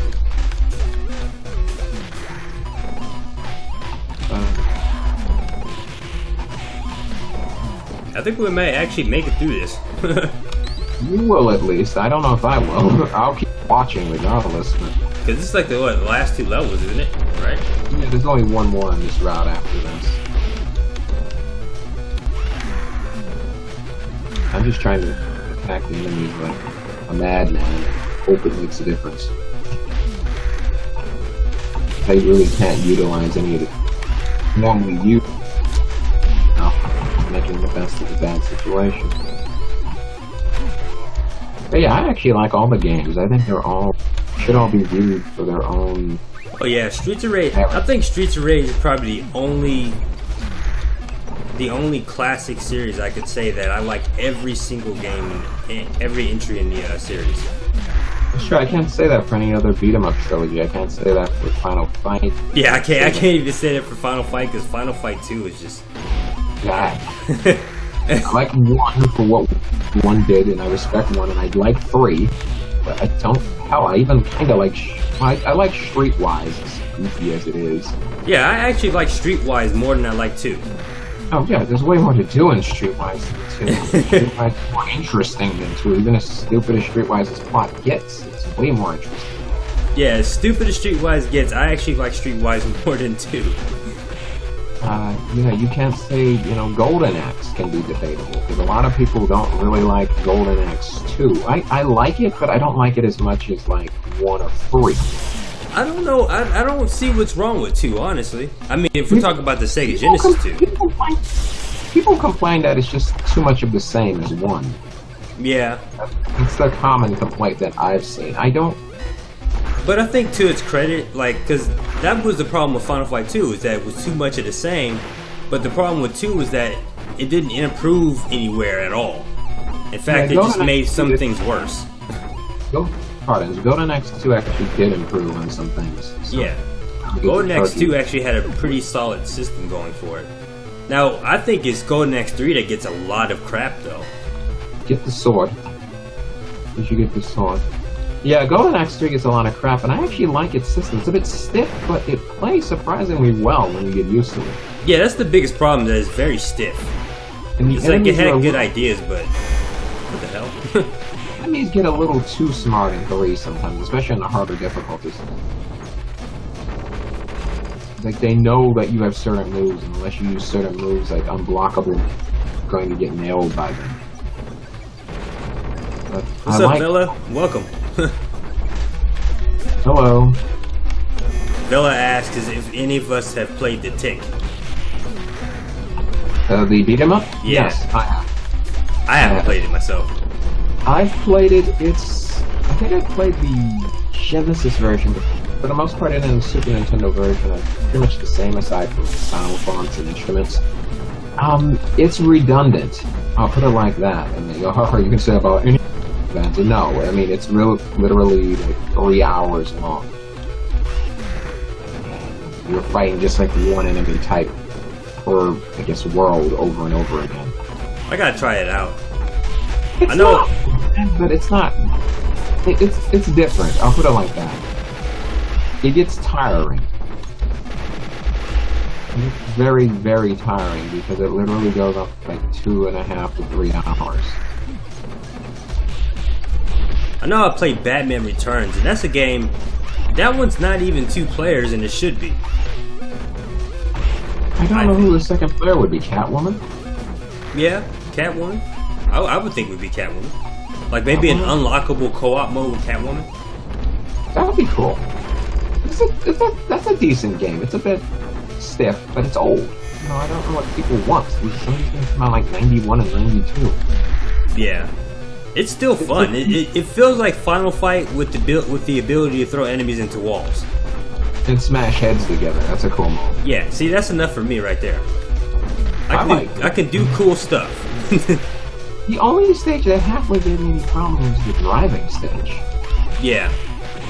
I think we may actually make it through this. You will at least. I don't know if I will. I'll keep watching regardless. Because this is like the last 2 levels, isn't it? Right? Yeah, there's only 1 more on this route after this. I'm just trying to attack the enemies like a madman and hope it makes a difference. I really can't utilize any of the normally used. Making the best of a bad situation. But yeah, I actually like all the games. I think should all be viewed for their own. Oh yeah, Streets of Rage. I think Streets of Rage is probably the only classic series I could say that I like every single game, every entry in the series. Sure, I can't say that for any other beat 'em up trilogy. I can't say that for Final Fight. Yeah, I can't even say that for Final Fight because Final Fight 2 is just. God. I like 1 for what 1 did, and I respect 1, and I'd like 3, but I don't. Hell, I even kind of like. I like Streetwise, as goofy as it is. Yeah, I actually like Streetwise more than I like 2. Oh yeah, there's way more to do in Streetwise than 2. Streetwise is more interesting than 2. Even as stupid as Streetwise's plot gets, it's way more interesting. Yeah, as stupid as Streetwise gets, I actually like Streetwise more than 2. You know, you can't say, you know, Golden Axe can be debatable, because a lot of people don't really like Golden Axe 2. I like it, but I don't like it as much as, like, 1 or 3. I don't know. I don't see what's wrong with 2, honestly. I mean, if we're talking about the Sega Genesis 2. People complain that it's just too much of the same as 1. Yeah. It's the common complaint that I've seen. I don't... But I think to its credit, like, because that was the problem with Final Fight 2, is that it was too much of the same. But the problem with 2 was that it didn't improve anywhere at all. In fact, it just made some things worse. Golden Axe 2 actually did improve on some things. So yeah. Golden Axe 2 actually had a pretty solid system going for it. Now, I think it's Golden Axe 3 that gets a lot of crap, though. Get the sword. You should get the sword. Yeah, Golden Axe 3 gets a lot of crap, and I actually like its system. It's a bit stiff, but it plays surprisingly well when you get used to it. Yeah, that's the biggest problem, that it's very stiff. And it's like it had good ideas, but what the hell? Enemies get a little too smart in 3 sometimes, especially in the harder difficulties. Like, they know that you have certain moves, and unless you use certain moves, like unblockable, you're going to get nailed by them. But what's up, Bella? Welcome. Hello. Bella asks if any of us have played The Tick. The beat 'em up? Yeah. Yes, I have. I haven't played it myself. I've played it. I think I played the Genesis version, but for the most part, in the Super Nintendo version, it's pretty much the same aside from sound fonts and instruments. It's redundant. I'll put it like that. And you can say about any event. No, I mean, it's literally like 3 hours long. You're fighting just like one enemy type per, I guess, world over and over again. I gotta try it out. It's I know, not, but it's not. It's different. I'll put it like that. It gets tiring. It's very, very tiring because it literally goes up like 2.5 to 3 hours. I know I played Batman Returns, and that's a game. That one's not even 2 players, and it should be. I don't know who the second player would be. Catwoman? Yeah, Catwoman. I would think it would be Catwoman. Like maybe an unlockable co-op mode with Catwoman. That would be cool. That's a decent game. It's a bit stiff, but it's old. You know, I don't know what people want. Some of these games come out like 91 and 92. Yeah. It's still fun. It feels like Final Fight with the ability to throw enemies into walls. And smash heads together. That's a cool mode. Yeah, see, that's enough for me right there. I can do cool stuff. The only stage that halfway gave me any problem was the driving stage. Yeah.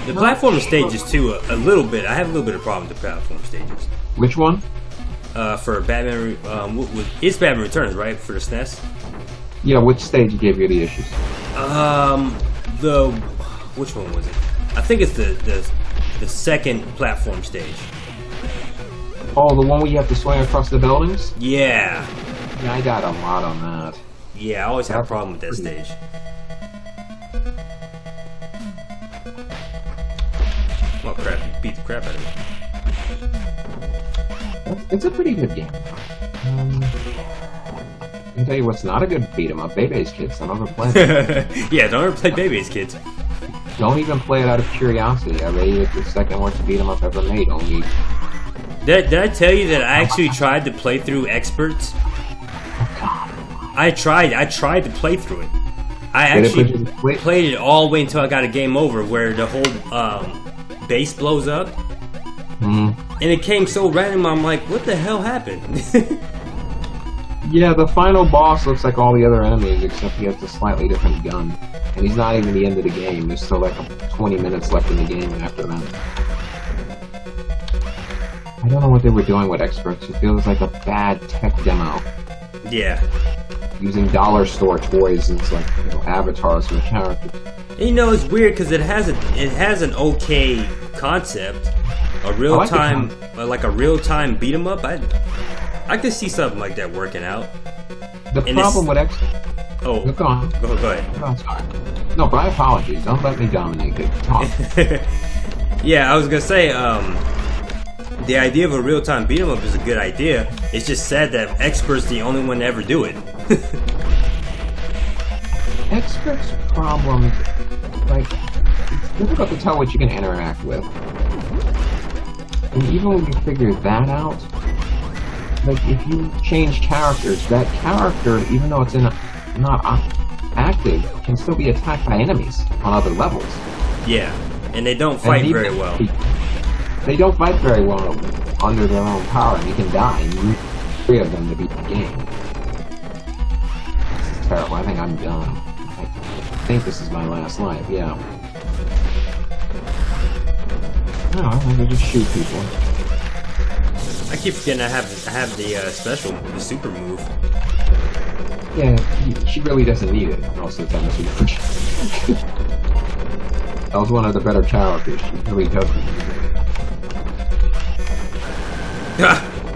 The platform stages too, a little bit. I have a little bit of problem with the platform stages. Which one? For Batman, it's Batman Returns, right? For the SNES? Yeah, which stage gave you the issues? Which one was it? I think it's the second platform stage. Oh, the one where you have to swing across the buildings? Yeah. Yeah, I got a lot on that. Yeah, I always have a problem with that stage. Oh crap, you beat the crap out of me. It's a pretty good game. I can tell you what's not a good beat 'em up. Bebe's Kids. Don't ever play it. Yeah, don't ever play Bebe's Kids. Don't even play it out of curiosity. I rated it the second worst beat 'em up ever made. Only. Did I tell you that I actually tried to play through Experts? Oh God. I tried to play through it. I actually played it all the way until I got a game over where the whole base blows up. And it came so random, I'm like, what the hell happened? Yeah, the final boss looks like all the other enemies, except he has a slightly different gun. And he's not even the end of the game. There's still like 20 minutes left in the game after that. I don't know what they were doing with experts. It feels like a bad tech demo. Yeah. Using dollar store toys as like, you know, avatars for the characters. And you know, it's weird because it has an okay concept, a real time beat 'em up. I could see something like that working out. The problem with oh, go on. Go ahead. No, sorry. No, but I apologize. Don't let me dominate it. Talk. Yeah, I was gonna say, the idea of a real-time beat 'em up is a good idea. It's just sad that Expert's the only one to ever do it. Expert's problem, like, it's difficult to tell what you can interact with. And even when you figure that out, like, if you change characters, that character, even though it's not active, can still be attacked by enemies on other levels. Yeah, and they don't fight very well. They don't fight very well under their own power, and you can die, and you need 3 of them to beat the game. This is terrible. I think I'm done. I think this is my last life, yeah. No, I think I just shoot people. I keep forgetting I have the special, the super move. Yeah, she really doesn't need it most of the time. That was one of the better characters. She really doesn't need it.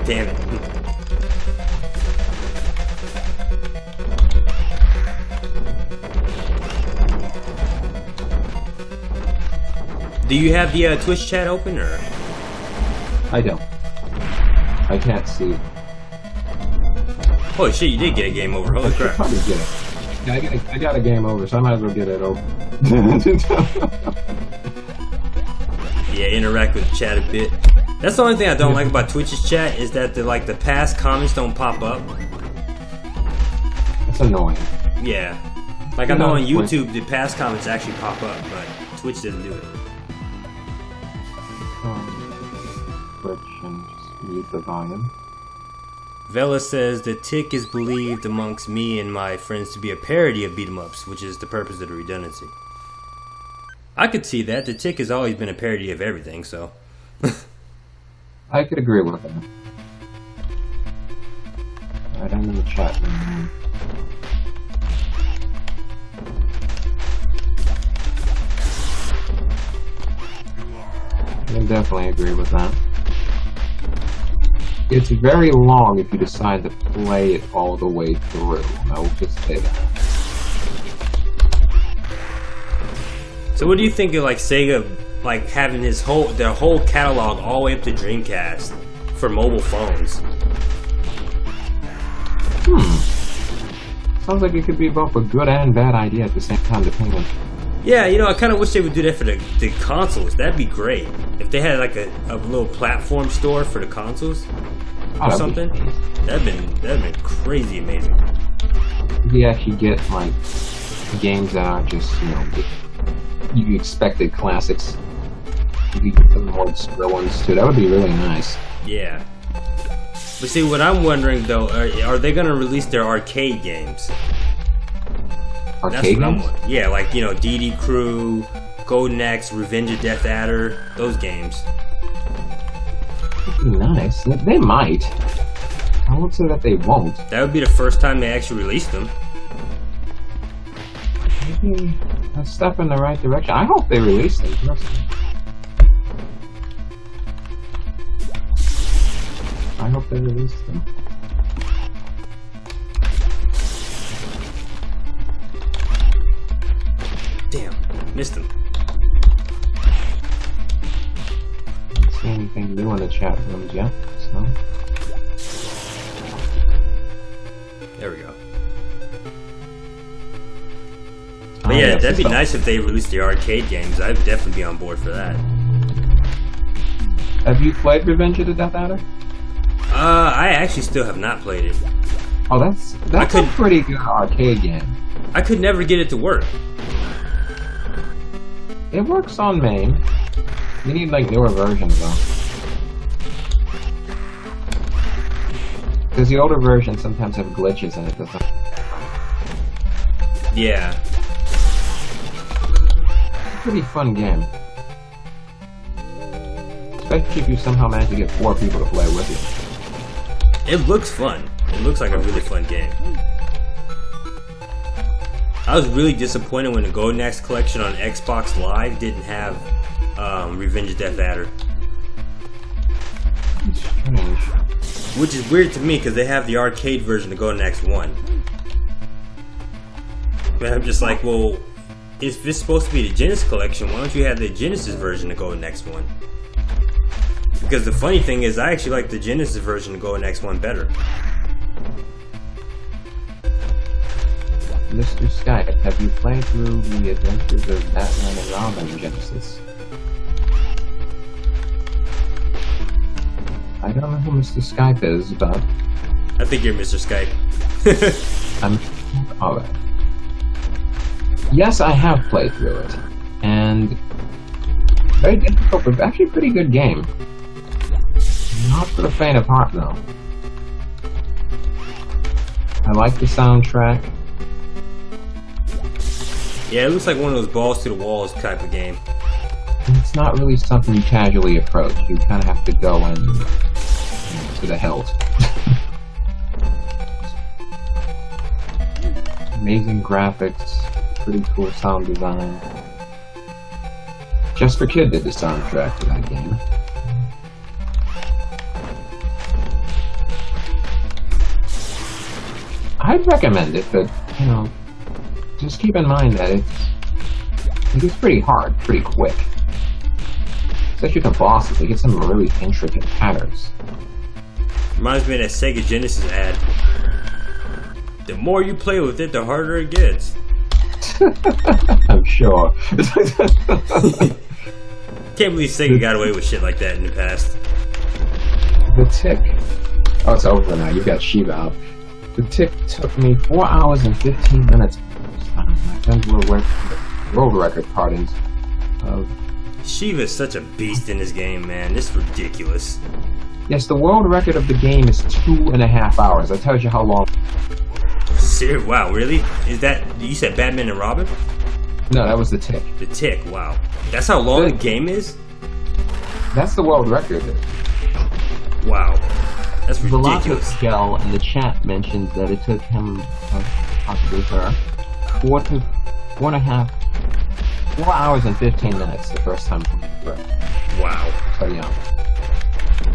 Damn it. Do you have the Twitch chat open, or? I don't. I can't see. Holy shit, you did get a game over. Holy crap. Probably get it. Yeah, I got a game over, so I might as well get it over. Yeah, interact with the chat a bit. That's the only thing I don't like about Twitch's chat is that the past comments don't pop up. That's annoying. Yeah. Like I know on YouTube the past comments actually pop up, but Twitch doesn't do it. Twitch and just mute the volume. Vela says the tick is believed amongst me and my friends to be a parody of beat 'em ups, which is the purpose of the redundancy. I could see that. The tick has always been a parody of everything, so. I could agree with that. Alright, I'm in the chat room. I can definitely agree with that. It's very long if you decide to play it all the way through. I will just say that. So what do you think of like Sega like having their whole catalog all the way up to Dreamcast for mobile phones? Sounds like it could be both a good and bad idea at the same time, depending on. Yeah, you know, I kind of wish they would do that for the consoles. That'd be great if they had like a little platform store for the consoles or something. That'd been crazy amazing. You actually get like games that are just, you know, you expected classics. You get some more obscure ones too. That would be really nice. Yeah. But see, what I'm wondering though, are they gonna release their arcade games? Arcade games? Yeah, like, you know, DD Crew, Golden Axe, Revenge of Death Adder, those games. That'd be nice. They might. I won't say that they won't. That would be the first time they actually released them. Maybe a step in the right direction. I hope they release them. I hope they release them. Damn, missed them. Don't see anything new in the chat rooms yet, so. There we go. But yeah, that'd be nice if they released the arcade games. I'd definitely be on board for that. Have you played Revenge of the Death Adder? I actually still have not played it. Oh, that's a pretty good arcade game. I could never get it to work. It works on main. You need like newer versions though. Because the older versions sometimes have glitches and it doesn't. Yeah. It's a pretty fun game. Especially if you somehow manage to get 4 people to play with you. It looks fun. It looks like a really fun game. I was really disappointed when the Golden Axe collection on Xbox Live didn't have Revenge of Death Adder. It's strange. Which is weird to me because they have the arcade version of Golden Axe 1. But I'm just like, well, if it's supposed to be the Genesis collection, why don't you have the Genesis version of Golden Axe 1? Because the funny thing is, I actually like the Genesis version of Golden Axe 1 better. Mr. Skype, have you played through the Adventures of Batman and Robin in Genesis? I don't know who Mr. Skype is, but... I think you're Mr. Skype. I'm... Alright. Yes, I have played through it. And... very difficult, but actually a pretty good game. Not for the faint of heart, though. I like the soundtrack. Yeah, it looks like one of those balls to the walls type of game. It's not really something you casually approach. You kind of have to go in to the hilt. Amazing graphics, pretty cool sound design. Just for Kid did the soundtrack to that game. I'd recommend it, but, you know, just keep in mind that it gets pretty hard, pretty quick. Especially the bosses, they get some really intricate patterns. Reminds me of that Sega Genesis ad. The more you play with it, the harder it gets. I'm sure. Can't believe Sega got away with shit like that in the past. The Tick. Oh, it's over now. You've got Shiva out. The Tick took me 4 hours and 15 minutes. My friends were working the world record pardons of... Shiva's such a beast in this game, man. This is ridiculous. Yes, the world record of the game is 2.5 hours. That tells you how long... Wow, really? Is that... You said Batman and Robin? No, that was the Tick. The Tick, wow. That's how long the game is? That's the world record. Wow. That's ridiculous. Velocity in the chat mentions that it took him, possibly her, 4 hours and 15 minutes the first time. Wow. So yeah.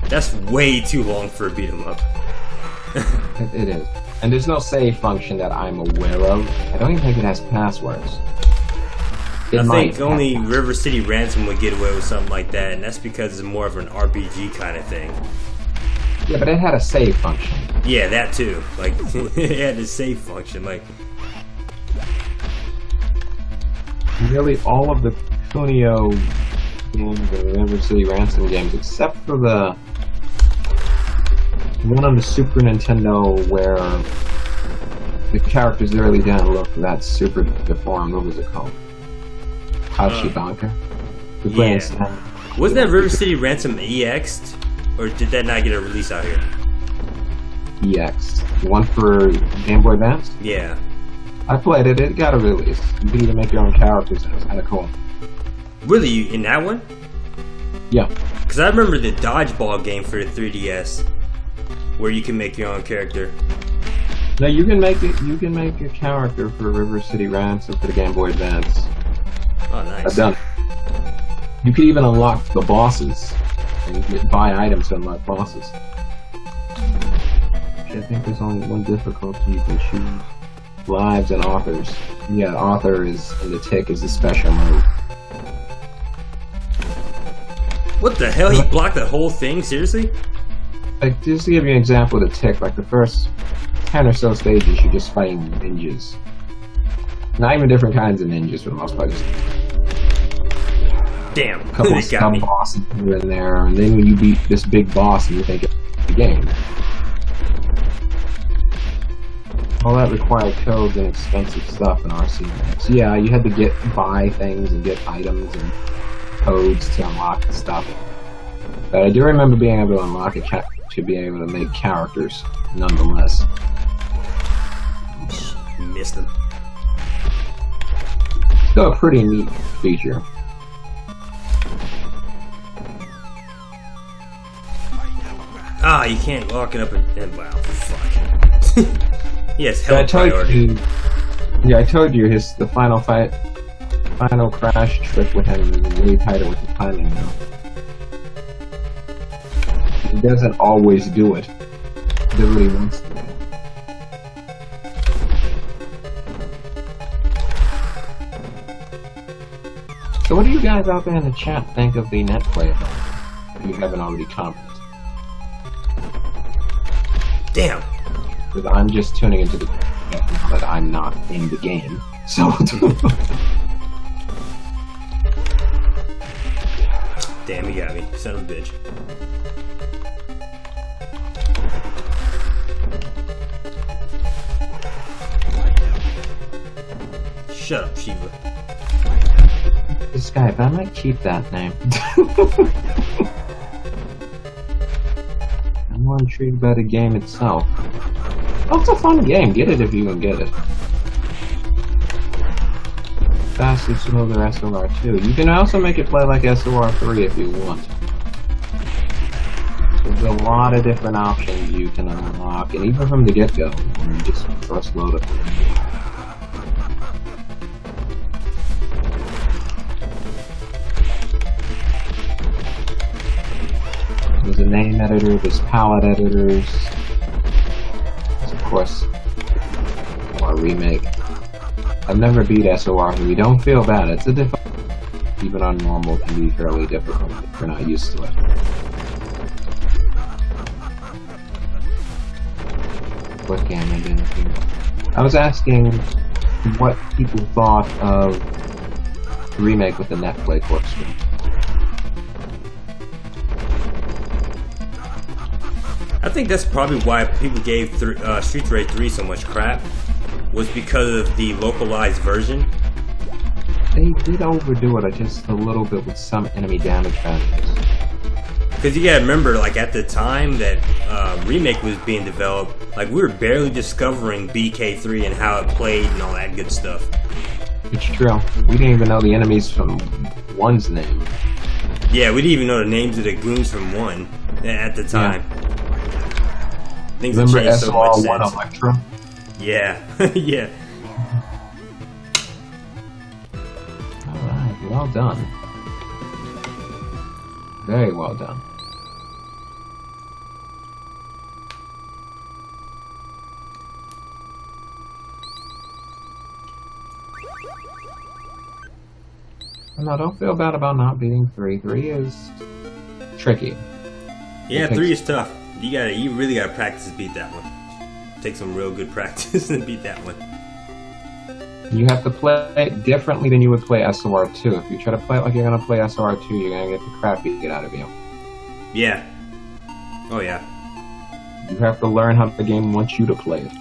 That's way too long for a beat 'em up. It is. And there's no save function that I'm aware of. I don't even think it has passwords. I think only River City Ransom would get away with something like that, and that's because it's more of an RPG kind of thing. Yeah, but it had a save function. Yeah, that too. Like, it had a save function. Like, really, all of the Kunio games and River City Ransom games, except for the one on the Super Nintendo where the characters really didn't look that super deformed. What was it called? Kashibanka? Yeah. Wasn't that River City Ransom EX'd? Or did that not get a release out here? EX. The one for Game Boy Advance? Yeah. I played it. It got a release. You could even make your own characters, and it was kind of cool. Really? In that one? Yeah. Because I remember the dodgeball game for the 3DS, where you can make your own character. No, you can make it. You can make a character for River City Ransom for the Game Boy Advance. Oh, nice. I've done it. You could even unlock the bosses. And you can buy items to unlock bosses. I think there's only one difficulty you can choose. Lives and authors. Yeah, author is, and the Tick is the special mode. What the hell? He blocked that whole thing? Seriously? Like, just to give you an example of the Tick, like the first 10 or so stages, you're just fighting ninjas. Not even different kinds of ninjas for the most part. Just damn, a couple of they got me. bosses in there, and then when you beat this big boss, and you think it's the game. All that required codes and expensive stuff in RC. So yeah, you had to buy things and get items and codes to unlock stuff. But I do remember being able to unlock a to be able to make characters, nonetheless. Missed them. Still a pretty neat feature. Ah, you can't lock it up and wow, fuck. Yes, hell priority. I told you the final crash trick with him is really tighter with the timing now. He doesn't always do it. He really wants to. So what do you guys out there in the chat think of the Netplay if you haven't already commented? Damn. Because I'm just tuning into the game now that I'm not in the game. So damn, you got me, son of a bitch. Shut up, Shiva. This guy, but I might keep that name. I'm more intrigued by the game itself. Oh, it's a fun game. Get it if you can get it. Faster, smoother SOR2. You can also make it play like SOR3 if you want. There's a lot of different options you can unlock, and even from the get-go, when you just first load it. There's a name editor, there's palette editors, there's of course or Remake. I've never beat SOR3, don't feel bad, it's a difficult, even on normal can be fairly difficult if you're not used to it. What game I did here? I was asking what people thought of Remake with the Netplay corkscrew. I think that's probably why people gave Streets Raid 3 so much crap, was because of the localized version. They did overdo it just a little bit with some enemy damage bonuses. Because you gotta remember, like at the time that Remake was being developed, like we were barely discovering BK3 and how it played and all that good stuff. It's true. We didn't even know the enemies from 1's name. Yeah, we didn't even know the names of the goons from 1 at the time. Yeah. Things remember have changed so much SOR1 since. Electra? Yeah, yeah. Alright, well done. Very well done. No, don't feel bad about not beating 3. 3 is tricky. Yeah, 3 is tough. You really gotta practice to beat that one. Take some real good practice and beat that one. You have to play it differently than you would play SOR2. If you try to play it like you're gonna play SOR2, you're gonna get the crap beat out of you. Yeah. Oh yeah. You have to learn how the game wants you to play it.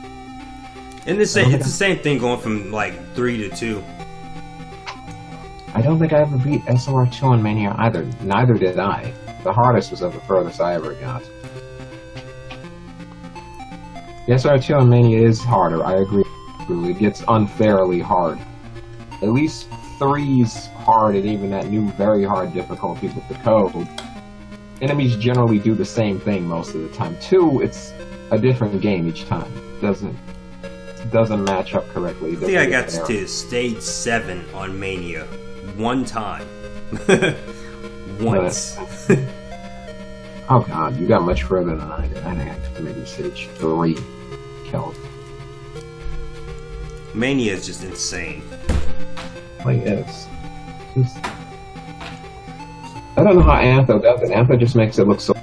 And it's the same thing going from like 3 to 2. I don't think I ever beat SOR2 on Mania either. Neither did I. The hardest was the furthest I ever got. The SOR2 on Mania is harder, I agree. It gets unfairly hard. At least 3's hard at even that new very hard difficulty with the code. Enemies generally do the same thing most of the time. 2, it's a different game each time. It doesn't match up correctly. I think I got to stage 7 on Mania. One time. Once. Oh god, you got much further than I did. I think I got to maybe stage 3 killed. Mania is just insane. Like, it's just... I don't know how Antho does it. Antho just makes it look so...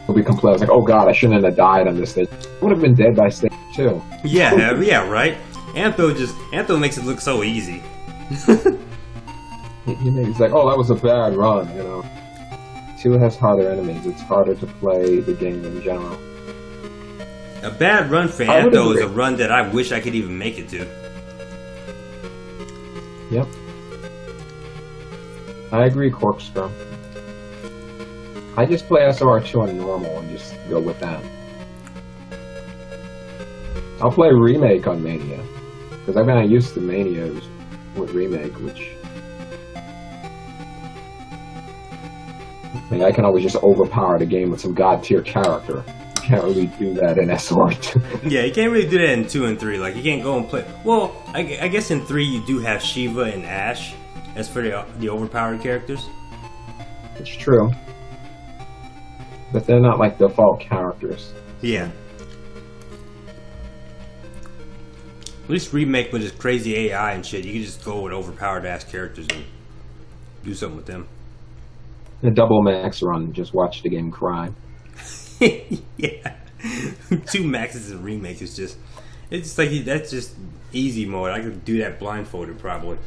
We complain. I was like, oh god, I shouldn't have died on this stage. I would have been dead by stage 2. Yeah, yeah, right? Antho makes it look so easy. He's like, oh, that was a bad run, you know. 2 has harder enemies. It's harder to play the game in general. A bad run for Antho is a run that I wish I could even make it to. Yep. I agree, Corkscrew. I just play SR2 on normal and just go with that. I'll play Remake on Mania. Because I've been used to Manias with Remake, which... I mean, I can always just overpower the game with some god-tier character. You can't really do that in SR2. Yeah, you can't really do that in 2 and 3. Like, you can't go and play... Well, I guess in 3 you do have Shiva and Ashe as for the overpowered characters. It's true. But they're not like default characters. Yeah. At least Remake with this crazy AI and shit, you can just go with overpowered ass characters and do something with them. The double max run, just watch the game cry. Yeah. 2 maxes in Remake is just... It's just like, that's just easy mode. I could do that blindfolded probably.